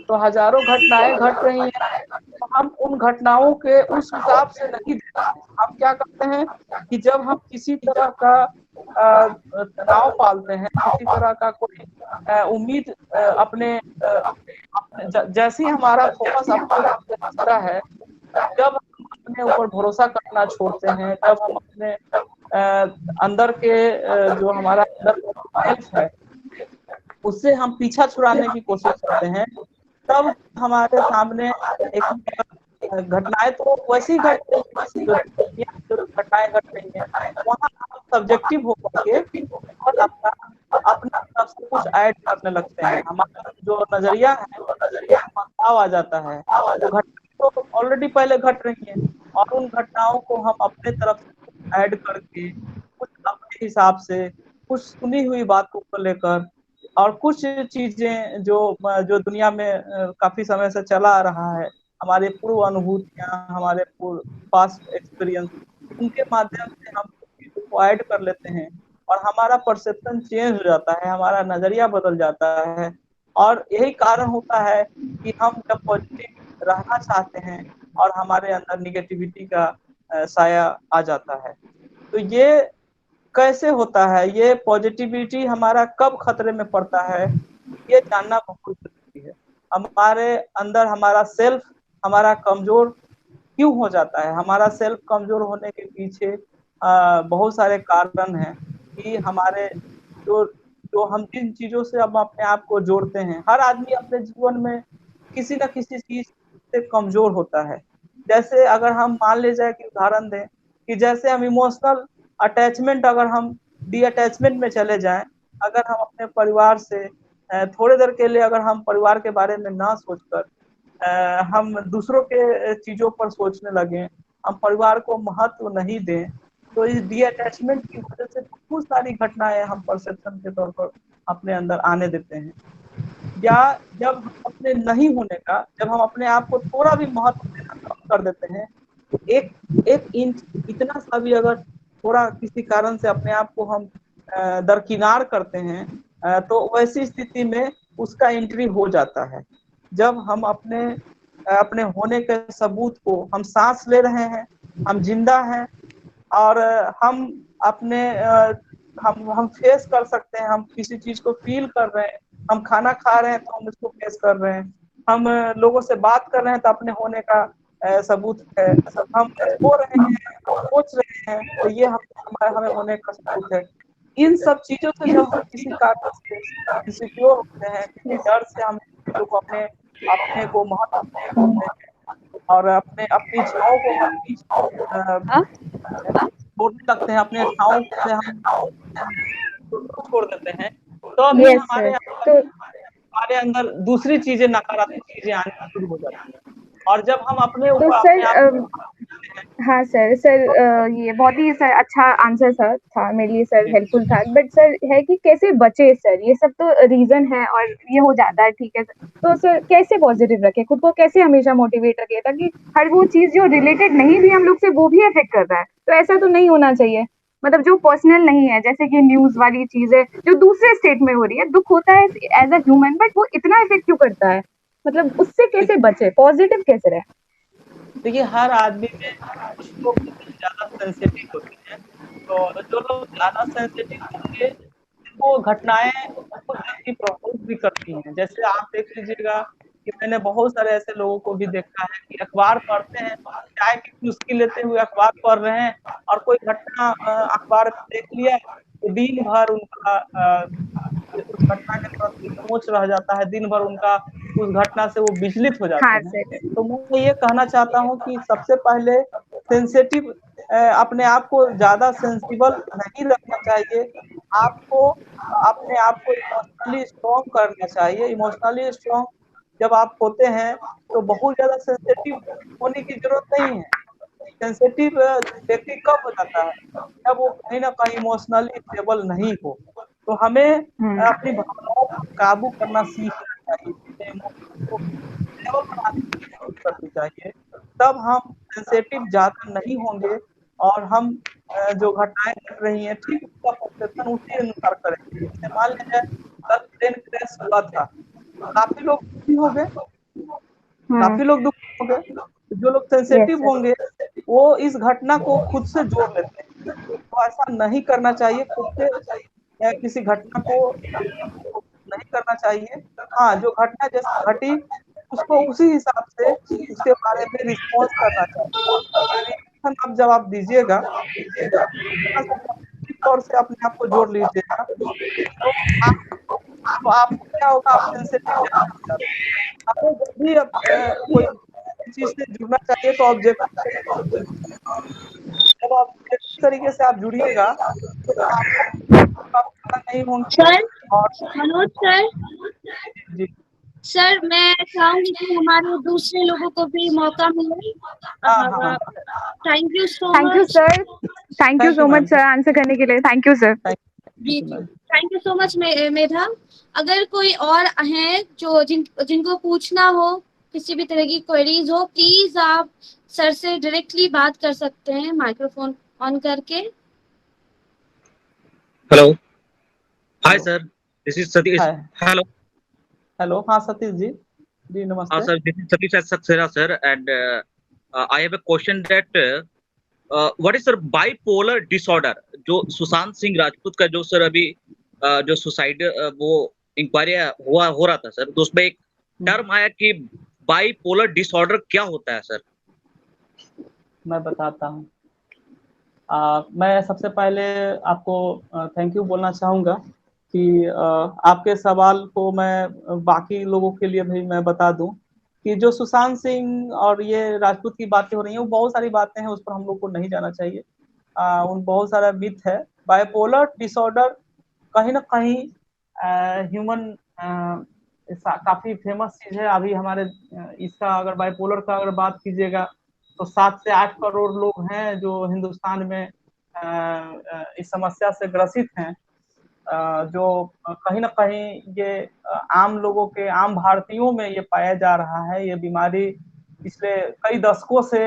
[SPEAKER 1] तो हजारों घटनाएं घट रही हैं, तो हम उन घटनाओं के उस हिसाब से नहीं देखते। हम क्या करते हैं कि जब हम किसी तरह का तनाव पालते हैं, किसी तरह का कोई उम्मीद अपने जैसे ही हमारा फोकस अपने ऊपर हटता है, जब हम अपने ऊपर भरोसा करना छोड़ते हैं, जब हम अपने अंदर के जो हमारा अंदर सेल्फ है उससे हम पीछा छुड़ाने की कोशिश करते हैं, तब हमारे सामने एक घटनाएं तो वैसी घट रही है जो घटनाएं घट रही है, वहाँ हम सब्जेक्टिव होकर के और अपना अपने तरफ से कुछ ऐड करने लगते हैं, हमारा जो नजरिया है बदलाव आ जाता है। वो घटना तो ऑलरेडी पहले घट रही है और उन घटनाओं को हम अपने तरफ से ऐड करके कुछ अपने हिसाब से, कुछ सुनी हुई बातों को लेकर और कुछ चीजें जो जो दुनिया में काफी समय से चला आ रहा है, हमारे पूर्व अनुभूतियां, हमारे पूर्व पास्ट एक्सपीरियंस, उनके माध्यम से हम चीजों को ऐड कर लेते हैं और हमारा परसेप्शन चेंज हो जाता है, हमारा नजरिया बदल जाता है। और यही कारण होता है कि हम जब पॉजिटिव रहना चाहते हैं और हमारे अंदर निगेटिविटी का साया आ जाता है। तो ये कैसे होता है, ये पॉजिटिविटी हमारा कब खतरे में पड़ता है, ये जानना बहुत जरूरी है। हमारे अंदर हमारा सेल्फ हमारा कमजोर क्यों हो जाता है, हमारा सेल्फ कमजोर होने के पीछे बहुत सारे कारण हैं कि हमारे जो जो हम जिन चीजों से हम अपने आप को जोड़ते हैं, हर आदमी अपने जीवन में किसी न किसी चीज से कमजोर होता है। जैसे अगर हम मान ले जाए कि उदाहरण दें कि जैसे हम इमोशनल अटैचमेंट, अगर हम डी अटैचमेंट में चले जाएं, अगर हम अपने परिवार से थोड़ी देर के लिए अगर हम परिवार के बारे में ना सोचकर हम दूसरों के चीजों पर सोचने लगे, हम परिवार को महत्व नहीं दें, तो इस डी अटैचमेंट की वजह से बहुत सारी घटनाएं हम परसेप्शन के तौर पर अपने अंदर आने देते हैं। या जब हम अपने नहीं होने का, जब हम अपने आप को थोड़ा भी महत्व देना कम कर देते हैं, एक एक इंच इतना सा भी अगर थोड़ा किसी कारण से अपने आप को हम दरकिनार करते हैं, तो वैसी स्थिति में उसका एंट्री हो जाता है। जब हम अपने अपने होने के सबूत को, हम सांस ले रहे हैं, हम जिंदा हैं और हम अपने हम फेस कर सकते हैं, हम किसी चीज को फील कर रहे हैं, हम खाना खा रहे हैं तो हम इसको फेस कर रहे हैं, हम लोगों से बात कर रहे हैं तो अपने होने का सबूत है, हम सो रहे हैं, सोच रहे हैं, तो ये हमें होने का सबूत है। इन सब चीजों से जब हम किसी कारण से इनसिक्योर होते हैं, किसी डर से हम चीजों को अपने अपने को महत्व देते हैं और अपने अपनी इच्छाओं को हम छोड़ने लगते हैं, अपने इच्छाओं से हम छोड़ देते हैं, तो अभी हमारे अंदर दूसरी चीजें, नकारात्मक चीजें आनी शुरू हो जाती है। और जब हम अपने ऊपर
[SPEAKER 6] हाँ सर ये बहुत ही सर अच्छा आंसर सर था मेरे लिए, सर हेल्पफुल था। बट सर है कि कैसे बचे सर, ये सब तो रीजन है और ये हो जाता है, ठीक है सर, तो सर कैसे पॉजिटिव रखे खुद को, कैसे हमेशा मोटिवेट रखे ताकि हर वो चीज जो रिलेटेड नहीं भी हम लोग से वो भी इफेक्ट कर रहा है, तो ऐसा तो नहीं होना चाहिए। मतलब जो पर्सनल नहीं है, जैसे कि न्यूज वाली चीज है जो दूसरे स्टेट में हो रही है, दुख होता है एज अ ह्यूमन, बट वो इतना इफेक्ट क्यों करता है? मतलब उससे कैसे बचे, पॉजिटिव कैसे रहे?
[SPEAKER 1] देखिए हर आदमी में कुछ लोग ज्यादा सेंसिटिव होते हैं, तो जो लोग ज्यादा सेंसिटिव होंगे वो घटनाएं उनको जल्दी प्रभावित भी करती हैं। जैसे आप देख लीजिएगा कि मैंने बहुत सारे ऐसे लोगों को भी देखा है कि अखबार पढ़ते हैं, चाय की चुस्की लेते हुए अखबार पढ़ रहे हैं और कोई घटना अखबार में देख लिया तो दिन भर उनका उस घटना के प्रति सोच रह जाता है, दिन भर उनका उस घटना से वो विचलित हो जाते
[SPEAKER 6] हाँ
[SPEAKER 1] हैं।
[SPEAKER 6] सर।
[SPEAKER 1] तो मैं ये कहना चाहता हूँ कि सबसे पहले सेंसिटिव अपने आप को ज्यादा सेंसिबल नहीं रखना चाहिए। आपको अपने आप को इमोशनली स्ट्रॉन्ग करना चाहिए। इमोशनली स्ट्रॉन्ग जब आप होते हैं तो बहुत ज्यादा सेंसिटिव होने की जरूरत नहीं है। सेंसिटिव व्यक्ति कब हो जाता है, जब वो कहीं ना कहीं इमोशनली स्टेबल नहीं हो। तो हमें अपनी भावनाओं पर काबू करना सीखना चाहिए, अपने इमोशन को स्टेबल बनाने की कोशिश करनी चाहिए। तब हम सेंसिटिव ज्यादा नहीं होंगे और हम जो घटनाएं घट रही हैं ठीक उसका परसेप्शन उसी अनुसार करेंगे। जैसे मान लीजिए कल प्लेन क्रैश हुआ था, काफी लोग दुखी हो गए, काफी लोग दुखी हो गए। जो लोग
[SPEAKER 6] यस
[SPEAKER 1] सेंसिटिव
[SPEAKER 6] सर।
[SPEAKER 1] होंगे वो इस घटना को खुद से जोड़ लेते हैं। तो ऐसा नहीं करना चाहिए, खुद से किसी घटना को नहीं करना चाहिए। हाँ, जो घटना जैसे घटी उसको उसी हिसाब से उसके बारे में रिस्पॉन्स करना चाहिए। रिएक्शन आप जब आप दीजिएगा तौर से अपने आप को जोड़ लीजिएगा तो आपको क्या होगा, आप सेंसिटिव ज्यादा हो जाते हैं। आपको जब भी कोई चीज से जुड़ना चाहिए तो ऑब्जेक्टिव जब ऑब्जेक्टिव तरीके से आप जुड़िएगा तो आपको आप ज्यादा नहीं होंगे।
[SPEAKER 2] सर,
[SPEAKER 1] और
[SPEAKER 2] मनोज सर,
[SPEAKER 1] जी
[SPEAKER 2] सर मैं चाहूंगी कि हमारे दूसरे लोगों को भी मौका मिले।
[SPEAKER 1] हाँ हाँ हाँ,
[SPEAKER 2] thank you so
[SPEAKER 6] thank you
[SPEAKER 2] much.
[SPEAKER 6] Sir, thank you
[SPEAKER 1] thank you
[SPEAKER 6] so
[SPEAKER 1] ma'am,
[SPEAKER 6] much sir answer करने के लिए, थैंक यू सर।
[SPEAKER 2] जी
[SPEAKER 1] थैंक यू
[SPEAKER 2] जी,
[SPEAKER 1] ma'am.
[SPEAKER 2] Thank you so much Medha. अगर कोई और हैं जो जिनको पूछना हो, किसी भी तरह की क्वेरीज हो, प्लीज आप सर से डायरेक्टली बात कर सकते हैं माइक्रोफोन ऑन करके।
[SPEAKER 7] Hello. Hi, sir. This is Satish.
[SPEAKER 1] Hi,
[SPEAKER 7] Hello.
[SPEAKER 1] Hello, हाँ सतीश जी, जी नमस्ते।
[SPEAKER 7] Sir, this is Satish Saxena, sir, and I have a question that what is sir bipolar disorder? जो सुशांत सिंह राजपूत का जो सर अभी जो सुसाइड वो इंक्वायरी हो रहा था सर, तो उसमें एक टर्म आया कि बाइपोलर डिसऑर्डर क्या होता है सर?
[SPEAKER 1] मैं बताता हूँ। मैं सबसे पहले आपको थैंक यू बोलना चाहूँगा कि आपके सवाल को मैं बाकी लोगों के लिए भी मैं बता दूं कि जो सुशांत सिंह और ये राजपूत की बातें हो रही हैं वो बहुत सारी बातें हैं, उस पर हम लोग को नहीं जाना चाहिए। उन बहुत सारा मिथ है। बाइपोलर डिसऑर्डर कहीं ना कहीं ह्यूमन काफी फेमस चीज है अभी हमारे इसका अगर बाइपोलर का अगर बात कीजिएगा तो 7 से 8 करोड़ लोग हैं जो हिंदुस्तान में इस समस्या से ग्रसित हैं। जो कहीं ना कहीं ये आम लोगों के, आम भारतीयों में ये पाया जा रहा है। ये बीमारी पिछले कई दशकों से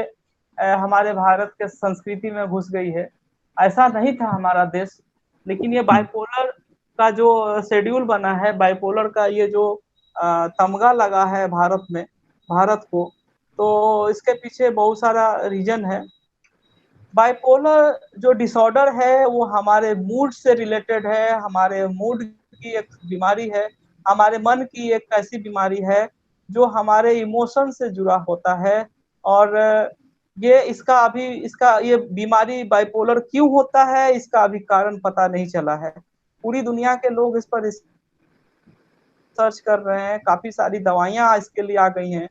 [SPEAKER 1] हमारे भारत के संस्कृति में घुस गई है। ऐसा नहीं था हमारा देश, लेकिन ये बाइपोलर का जो शेड्यूल बना है, बाइपोलर का ये जो तमगा लगा है भारत में, भारत को, तो इसके पीछे बहुत सारा रीजन है। बाइपोलर जो डिसऑर्डर है वो हमारे मूड से रिलेटेड है, हमारे मूड की एक बीमारी है, हमारे मन की एक ऐसी बीमारी है जो हमारे इमोशन से जुड़ा होता है। और ये इसका ये बीमारी बाइपोलर क्यों होता है इसका अभी कारण पता नहीं चला है। पूरी दुनिया के लोग इस पर सर्च कर रहे हैं, काफी सारी दवाइयां इसके लिए आ गई हैं,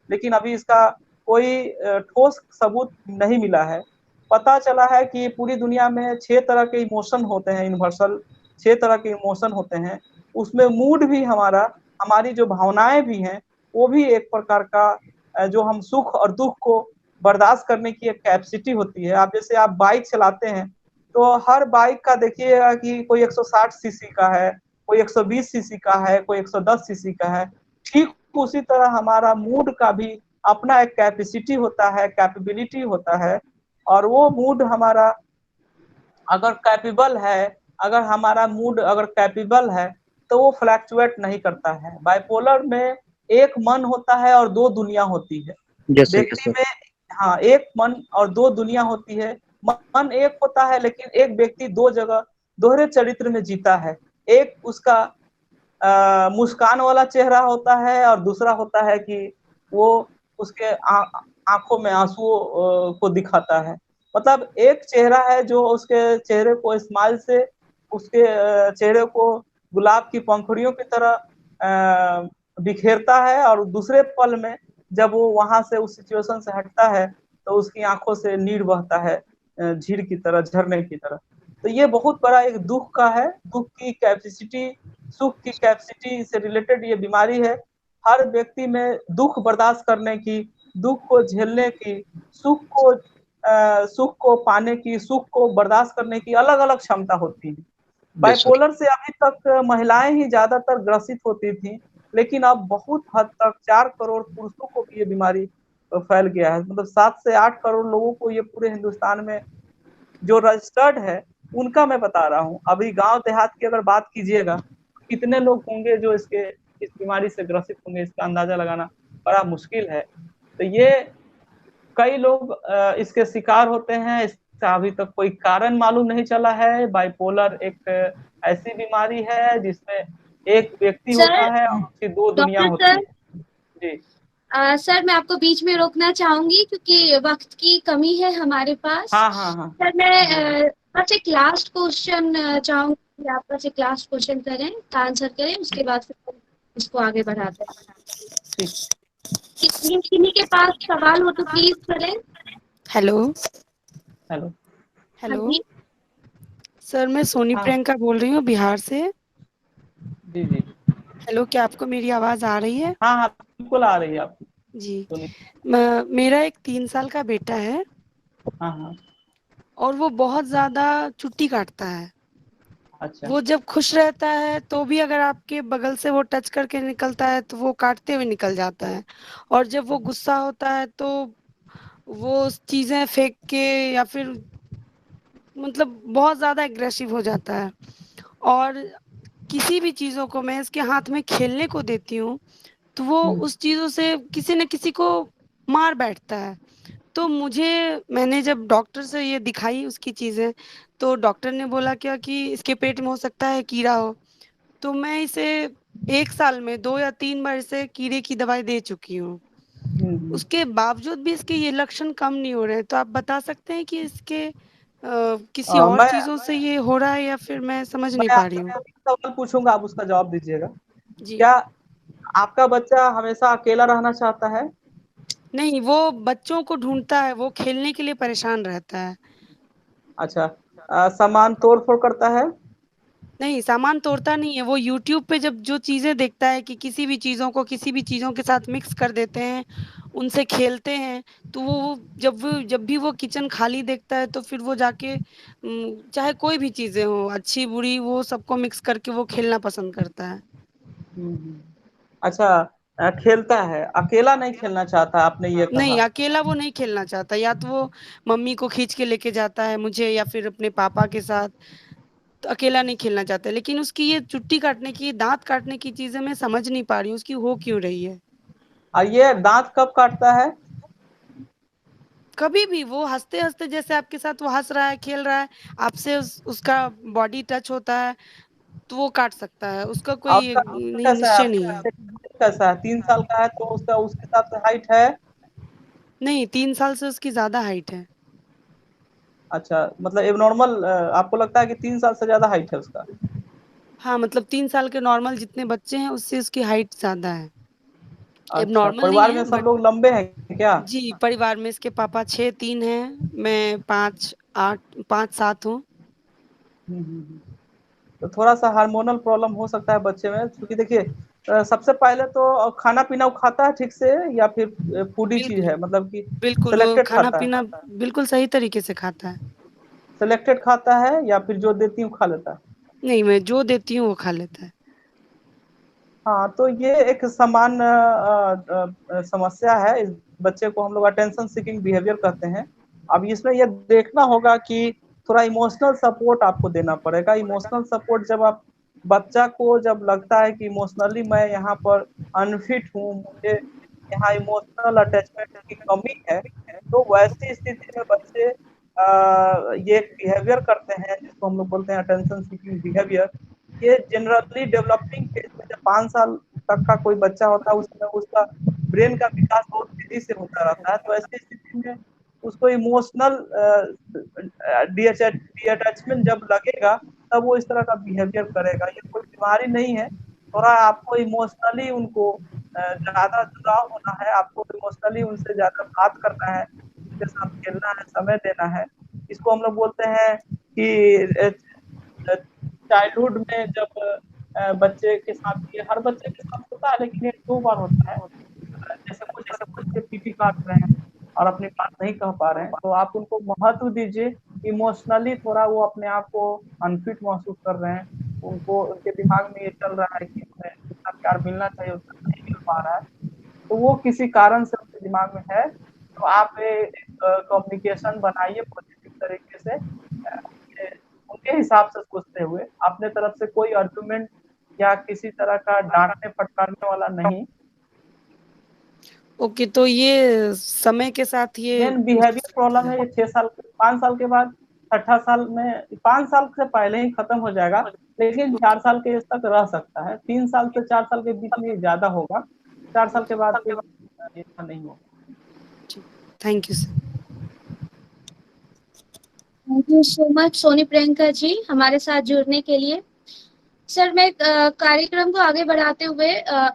[SPEAKER 1] लेकिन अभी इसका कोई ठोस सबूत नहीं मिला है। पता चला है कि पूरी दुनिया में 6 तरह के इमोशन होते हैं, यूनिवर्सल 6 तरह के इमोशन होते हैं। उसमें मूड भी हमारी जो भावनाएं भी हैं वो भी एक प्रकार का जो हम सुख और दुख को बर्दाश्त करने की एक कैपेसिटी होती है। आप जैसे आप बाइक चलाते हैं तो हर बाइक का देखिएगा कि कोई 160 सीसी का है, कोई 120 सीसी का है, कोई 110 सीसी का है। ठीक उसी तरह हमारा मूड का भी अपना एक कैपेसिटी होता है, कैपेबिलिटी होता है। और वो मूड हमारा अगर कैपेबल है, अगर हमारा मूड अगर कैपेबल है तो वो फ्लैक्चुएट नहीं करता है। बाइपोलर में एक मन होता है और दो दुनिया होती है। व्यक्ति में हाँ एक मन और दो दुनिया होती है। मन एक होता है लेकिन एक व्यक्ति दो जगह दोहरे चरित्र में जीता है। एक उसका मुस्कान वाला चेहरा होता है और दूसरा होता है कि वो उसके आंखों में आंसुओं को दिखाता है। मतलब एक चेहरा है जो उसके चेहरे को स्माइल से उसके चेहरे को गुलाब की पंखुड़ियों की तरह बिखेरता है, और दूसरे पल में जब वो वहां से उस सिचुएशन से हटता है तो उसकी आंखों से नीर बहता है झील की तरह, झरने की तरह। तो ये बहुत बड़ा एक दुख का है, दुख की कैपेसिटी, सुख की कैपेसिटी से रिलेटेड ये बीमारी है। हर व्यक्ति में दुख बर्दाश्त करने की, दुख को झेलने की, सुख को पाने की, सुख को बर्दाश्त करने की अलग अलग क्षमता होती है। बाइपोलर से अभी तक महिलाएं ही ज्यादातर ग्रसित होती थी, लेकिन अब बहुत हद तक 4 करोड़ पुरुषों को भी ये बीमारी फैल गया है। मतलब 7 से 8 करोड़ लोगों को ये पूरे हिंदुस्तान में जो रजिस्टर्ड है उनका मैं बता रहा हूँ। अभी गांव देहात की अगर बात कीजिएगा, कितने लोग होंगे जो इस बीमारी से ग्रसित होंगे, इसका अंदाजा लगाना बड़ा मुश्किल है। तो ये कई लोग इसके शिकार होते हैं, इसका अभी तक कोई कारण मालूम नहीं चला है। बाइपोलर एक ऐसी बीमारी है जिसमें एक व्यक्ति होता है और उसकी दो दुनिया होती है। जी
[SPEAKER 2] सर मैं आपको बीच में रोकना चाहूंगी क्योंकि वक्त की कमी है हमारे पास।
[SPEAKER 1] हाँ।
[SPEAKER 2] सर मैं बस एक लास्ट क्वेश्चन चाहूंगी, आप बस एक लास्ट क्वेश्चन करें, आंसर करें, उसके बाद फिर इसको आगे बढ़ाते हैं। किन्हीं के पास सवाल हो तो प्लीज करें।
[SPEAKER 8] हेलो
[SPEAKER 1] हेलो
[SPEAKER 8] हेलो सर, मैं सोनी प्रियंका बोल रही हूँ बिहार से।
[SPEAKER 1] जी जी
[SPEAKER 8] हेलो, क्या आपको मेरी आवाज आ रही है?
[SPEAKER 1] हाँ बिल्कुल आ रही है आपकी
[SPEAKER 8] जी। मेरा एक 3 साल का बेटा है।
[SPEAKER 1] हाँ।
[SPEAKER 8] और वो बहुत ज्यादा चुट्टी काटता है।
[SPEAKER 1] अच्छा।
[SPEAKER 8] वो जब खुश रहता है तो भी अगर आपके बगल से वो टच करके निकलता है तो वो काटते हुए निकल जाता है, और जब वो गुस्सा होता है तो वो चीजें फेंक के या फिर मतलब बहुत ज्यादा एग्रेसिव हो जाता है। और किसी भी चीजों को मैं इसके हाथ में खेलने को देती हूँ तो वो उस चीजों से किसी न किसी को मार बैठता है। तो मैंने जब डॉक्टर से ये दिखाई उसकी चीजें, तो डॉक्टर ने बोला क्या कि इसके पेट में हो सकता है कीड़ा हो। तो मैं इसे 1 साल में 2 या 3 बार इसे कीड़े की दवाई दे चुकी हूँ। उसके बावजूद भी इसके ये लक्षण कम नहीं हो रहे। तो आप बता सकते हैं कि इसके किसी और चीजों से ये हो रहा है या फिर मैं समझ नहीं पा रही हूँ।
[SPEAKER 1] सवाल पूछूंगा, आप उसका जवाब दीजिएगा।
[SPEAKER 8] जी।
[SPEAKER 1] क्या आपका बच्चा हमेशा अकेला रहना चाहता है?
[SPEAKER 8] नहीं, वो बच्चों को ढूंढता है, वो खेलने के लिए परेशान रहता है।
[SPEAKER 1] अच्छा, सामान तोड़ फोड़ करता है?
[SPEAKER 8] नहीं, सामान तोड़ता नहीं है। वो यूट्यूब पे जब जो चीजें देखता है कि किसी भी चीजों को किसी भी चीजों के साथ मिक्स कर देते हैं, उनसे खेलते हैं, तो वो जब भी वो किचन खाली देखता है तो फिर वो जाके चाहे कोई भी चीजें हो अच्छी बुरी, वो सबको मिक्स करके वो खेलना पसंद करता है।
[SPEAKER 1] अच्छा, खेलता है, अकेला नहीं खेलना चाहता आपने ये कहा?
[SPEAKER 8] नहीं, अकेला वो नहीं खेलना चाहता। या तो वो मम्मी को खींच के लेके जाता है, मुझे या फिर अपने पापा के साथ। तो अकेला नहीं खेलना चाहता। लेकिन उसकी ये चुट्टी काटने की, दांत काटने की चीजें मैं समझ नहीं पा रही हूँ उसकी हो क्यों रही है।
[SPEAKER 1] ये दांत कब काटता है?
[SPEAKER 8] कभी भी वो हंसते हंसते, जैसे आपके साथ वो हंस रहा है, खेल रहा है, आपसे उसका बॉडी टच होता है तो वो काट सकता है। उसका कोई
[SPEAKER 1] आपका
[SPEAKER 8] नहीं,
[SPEAKER 1] कैसा है?
[SPEAKER 8] निश्चय नहीं है।
[SPEAKER 1] आपका कैसा है? 3 साल का है तो उसका उस हिसाब से हाइट है?
[SPEAKER 8] नहीं, 3 साल से उसकी ज्यादा हाइट है।
[SPEAKER 1] अच्छा, मतलब एबनॉर्मल आपको लगता है कि 3 साल से ज्यादा हाइट है उसका?
[SPEAKER 8] हाँ, मतलब 3 साल के नॉर्मल जितने बच्चे हैं उससे उसकी हाइट ज्यादा है।
[SPEAKER 1] अच्छा,
[SPEAKER 8] एबनॉर्मल नहीं
[SPEAKER 1] परिवार
[SPEAKER 8] है
[SPEAKER 1] में सब
[SPEAKER 8] बट।
[SPEAKER 1] लोग लंबे हैं क्या?
[SPEAKER 8] जी, परिवार में इसके पापा 6'3" हैं, मैं 5'8", 5'7" हूँ।
[SPEAKER 1] तो थोड़ा सा हार्मोनल प्रॉब्लम हो सकता है बच्चे में, क्योंकि देखिए सबसे पहले तो खाना पीना वो खाता है ठीक से या फिर फूडी चीज
[SPEAKER 8] बिल्कुल
[SPEAKER 1] है, मतलब कि
[SPEAKER 8] बिल्कुल, वो
[SPEAKER 1] सिलेक्टेड
[SPEAKER 8] खाना
[SPEAKER 1] खाता है?
[SPEAKER 8] पीना बिल्कुल सही तरीके से खाता है।
[SPEAKER 1] सिलेक्टेड खाता है या फिर जो देती हूँ खा लेता है?
[SPEAKER 8] नहीं, मैं जो देती हूँ वो खा लेता है।
[SPEAKER 1] हाँ, तो ये एक सामान्य समस्या है। इस बच्चे को हम लोग अटेंशन सीकिंग बिहेवियर कहते हैं। अब इसमें ये देखना होगा कि थोड़ा इमोशनल सपोर्ट आपको देना पड़ेगा। इमोशनल सपोर्ट जब आप बच्चा को जब लगता है कि इमोशनली मैं यहाँ पर अनफिट हूँ, मुझे यहाँ इमोशनल अटैचमेंट की कमी है, तो वैसी स्थिति में बच्चे ये बिहेवियर करते हैं जिसको हम लोग बोलते हैं अटेंशन सीकिंग बिहेवियर। ये जनरली डेवलपिंग फेज में जब 5 साल तक का कोई बच्चा होता है उसमें उसका ब्रेन का विकास बहुत तेजी से होता रहता है, तो ऐसी स्थिति में उसको इमोशनल डिअटैचमेंट जब लगेगा तब वो इस तरह का बिहेवियर करेगा। ये कोई बीमारी नहीं है, थोड़ा आपको इमोशनली उनको ज्यादा जुड़ाव होना है, आपको इमोशनली उनसे ज्यादा बात करना है, उनके साथ खेलना है, समय देना है। इसको हम लोग बोलते हैं कि चाइल्डहुड में जब बच्चे के साथ, ये हर बच्चे के साथ होता है लेकिन ये 2 बार होता है। जैसे कुछ पीपी काट रहे हैं और अपनी बात नहीं कह पा रहे हैं, तो आप उनको महत्व दीजिए। इमोशनली थोड़ा वो अपने आप को अनफिट महसूस कर रहे हैं, उनको उनके दिमाग में ये चल रहा है कि हमें जितना प्यार मिलना चाहिए उतना नहीं मिल पा रहा है, तो वो किसी कारण से उनके दिमाग में है। तो आप कम्युनिकेशन बनाइए पॉजिटिव तरीके से, उनके हिसाब से सोचते हुए, अपने तरफ से कोई आर्गुमेंट या किसी तरह का डांटने फटकारने वाला नहीं।
[SPEAKER 8] ओके, तो ये समय के साथ ये
[SPEAKER 1] मेन बिहेवियर प्रॉब्लम है, ये 6 साल 5 साल के बाद, 6 साल में, 5 साल से पहले ही खत्म हो जाएगा, लेकिन 4 साल के एज तक रह सकता है। 3 साल से 4 साल के बीच में ज्यादा होगा, 4 साल के बाद फिर इतना नहीं होगा।
[SPEAKER 8] Thank you sir.
[SPEAKER 2] Thank you so much Soni Priyanka ji हमारे साथ जुड़ने के लिए। सर मैं कार्यक्रम को आगे बढ़ाते हुए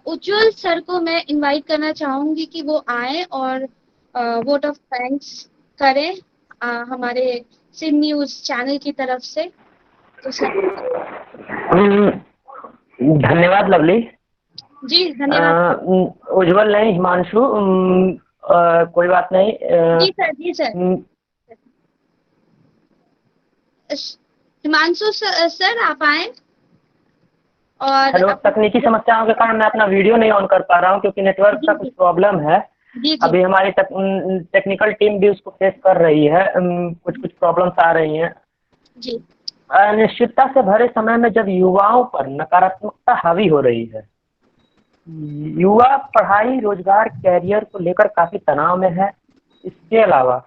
[SPEAKER 2] उज्जवल सर को मैं इनवाइट करना चाहूंगी कि वो आए और वोट ऑफ थैंक्स करें हमारे सिम न्यूज चैनल की तरफ से। तो सर
[SPEAKER 9] धन्यवाद लवली
[SPEAKER 2] जी। धन्यवाद।
[SPEAKER 9] उज्जवल नहीं, हिमांशु, कोई बात नहीं।
[SPEAKER 2] जी सर, जी सर। हिमांशु सर आप आए। और
[SPEAKER 9] हेलो, तकनीकी समस्याओं के कारण मैं अपना वीडियो नहीं ऑन कर पा रहा हूँ क्योंकि नेटवर्क का कुछ प्रॉब्लम है। अभी हमारी टेक्निकल टीम भी उसको फेस कर रही है, कुछ प्रॉब्लम्स आ रही हैं।
[SPEAKER 2] जी।
[SPEAKER 9] अनिश्चितता से भरे समय में जब युवाओं पर नकारात्मकता हावी हो रही है, युवा पढ़ाई, रोजगार, कैरियर को लेकर काफी तनाव में है। इसके अलावा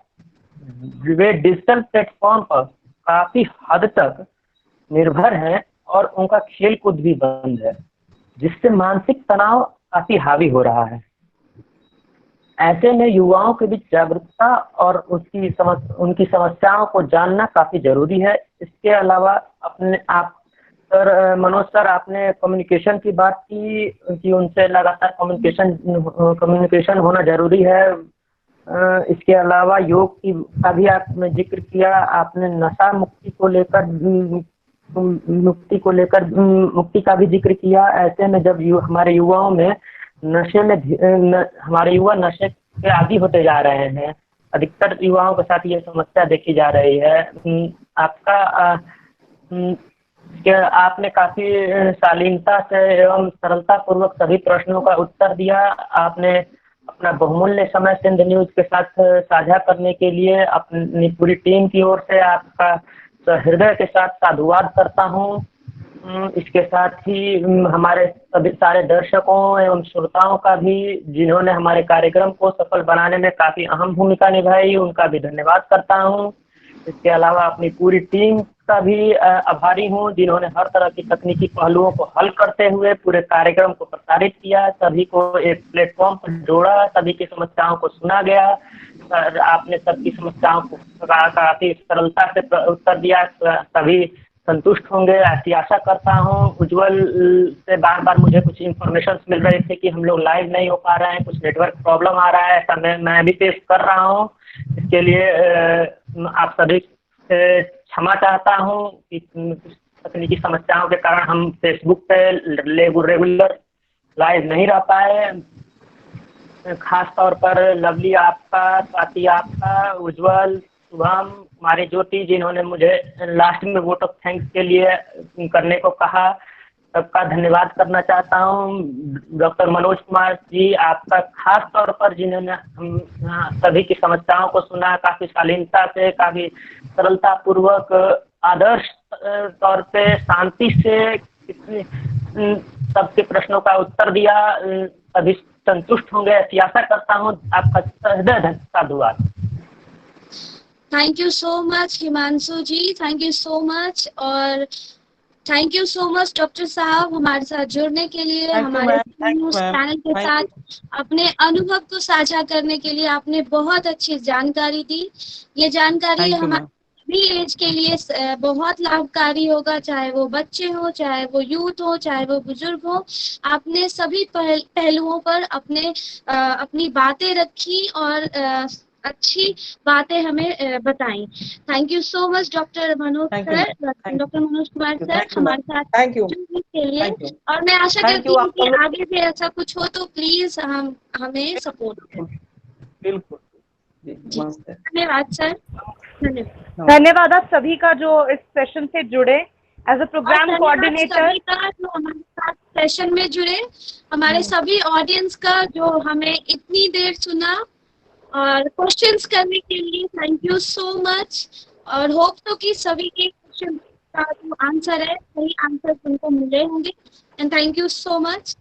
[SPEAKER 9] वे डिजिटल प्लेटफॉर्म पर काफी हद तक निर्भर हैं और उनका खेल कूद भी बंद है, जिससे मानसिक तनाव काफी हावी हो रहा है। ऐसे में युवाओं के बीच जागरूकता और उनकी समस्याओं को जानना काफी जरूरी है। इसके अलावा सर मनोज सर, आपने कम्युनिकेशन की बात की कि उनसे लगातार कम्युनिकेशन होना जरूरी है। इसके अलावा योग का भी आपने जिक्र किया। आपने नशा मुक्ति का भी जिक्र किया। ऐसे में जब हमारे युवाओं में हमारे युवा नशे के आदी होते जा रहे हैं, अधिकतर युवाओं के साथ ये समस्या देखी जा रही है। आपने काफी शालीनता से एवं सरलता पूर्वक सभी प्रश्नों का उत्तर दिया। आपने अपना बहुमूल्य समय सिंध न्यूज के साथ साझा करने के लिए अपनी पूरी टीम की ओर से आपका हृदय के साथ साधुवाद करता हूँ। इसके साथ ही हमारे सभी सारे दर्शकों एवं श्रोताओं का भी, जिन्होंने हमारे कार्यक्रम को सफल बनाने में काफी अहम भूमिका निभाई, उनका भी धन्यवाद करता हूँ। इसके अलावा अपनी पूरी टीम का भी आभारी हूँ, जिन्होंने हर तरह की तकनीकी पहलुओं को हल करते हुए पूरे कार्यक्रम को प्रसारित किया, सभी को एक प्लेटफॉर्म पर जोड़ा, सभी की समस्याओं को सुना गया। आपने सबकी समस्याओं को काफी सरलता से उत्तर दिया। सभी संतुष्ट होंगे ऐसी आशा करता हूँ। उज्जवल से बार बार मुझे कुछ इन्फॉर्मेशन मिल रहे थे कि हम लोग लाइव नहीं हो पा रहे हैं, कुछ नेटवर्क प्रॉब्लम आ रहा है, ऐसा मैं भी फेस कर रहा हूँ। इसके लिए आप सभी से क्षमा चाहता हूँ कि तकनीकी समस्याओं के कारण हम फेसबुक पे रेगुलर लाइव नहीं रह पाए। खास तौर पर लवली आपका, स्वाति आपका, उज्जवल, शुभम, हमारी ज्योति, जिन्होंने मुझे लास्ट में वोट ऑफ थैंक्स के लिए करने को कहा, सबका धन्यवाद करना चाहता हूँ। डॉक्टर मनोज कुमार जी, आपका खास तौर पर, जिन्होंने हम सभी की समस्याओं को सुना, काफी शालीनता से, काफी सरलता पूर्वक, आदर्श तौर पे शांति से सबके प्रश्नों का उत्तर दिया। सभी संतुष्ट होंगे ऐसी आशा करता हूँ। आपका हृदय साधुवाद।
[SPEAKER 2] Thank you so much Himanshu ji, thank you so much. और thank you so much doctor साहब हमारे साथ जुड़ने के लिए, हमारे न्यूज चैनल के साथ अपने अनुभव को साझा करने के लिए। आपने बहुत अच्छी जानकारी दी। ये जानकारी हमारे सभी एज के लिए बहुत लाभकारी होगा, चाहे वो बच्चे हो, चाहे वो यूथ हो, चाहे वो बुजुर्ग हो। आपने सभी पहलुओं पर अपनी बातें रखी और अच्छी बातें हमें बताई। Thank you so much doctor Manoj sir, doctor Manoj Kumar sir हमारे साथ जुड़ने के लिए। और मैं आशा करती हूँ कि आगे भी ऐसा कुछ हो तो प्लीज हमें सपोर्ट करें।
[SPEAKER 1] बिल्कुल।
[SPEAKER 2] धन्यवाद सर।
[SPEAKER 3] धन्यवाद आप सभी का जो इस सेशन से जुड़े एज अ प्रोग्राम कोऑर्डिनेटर।
[SPEAKER 2] सभी का जो हमारे साथ सेशन में जुड़े, हमारे सभी ऑडियंस का जो हमें इतनी देर सुना और क्वेश्चंस करने के लिए थैंक यू सो मच। और होप तो कि सभी के क्वेश्चन का जो आंसर है सही आंसर उनको मिले होंगे। And thank you so much.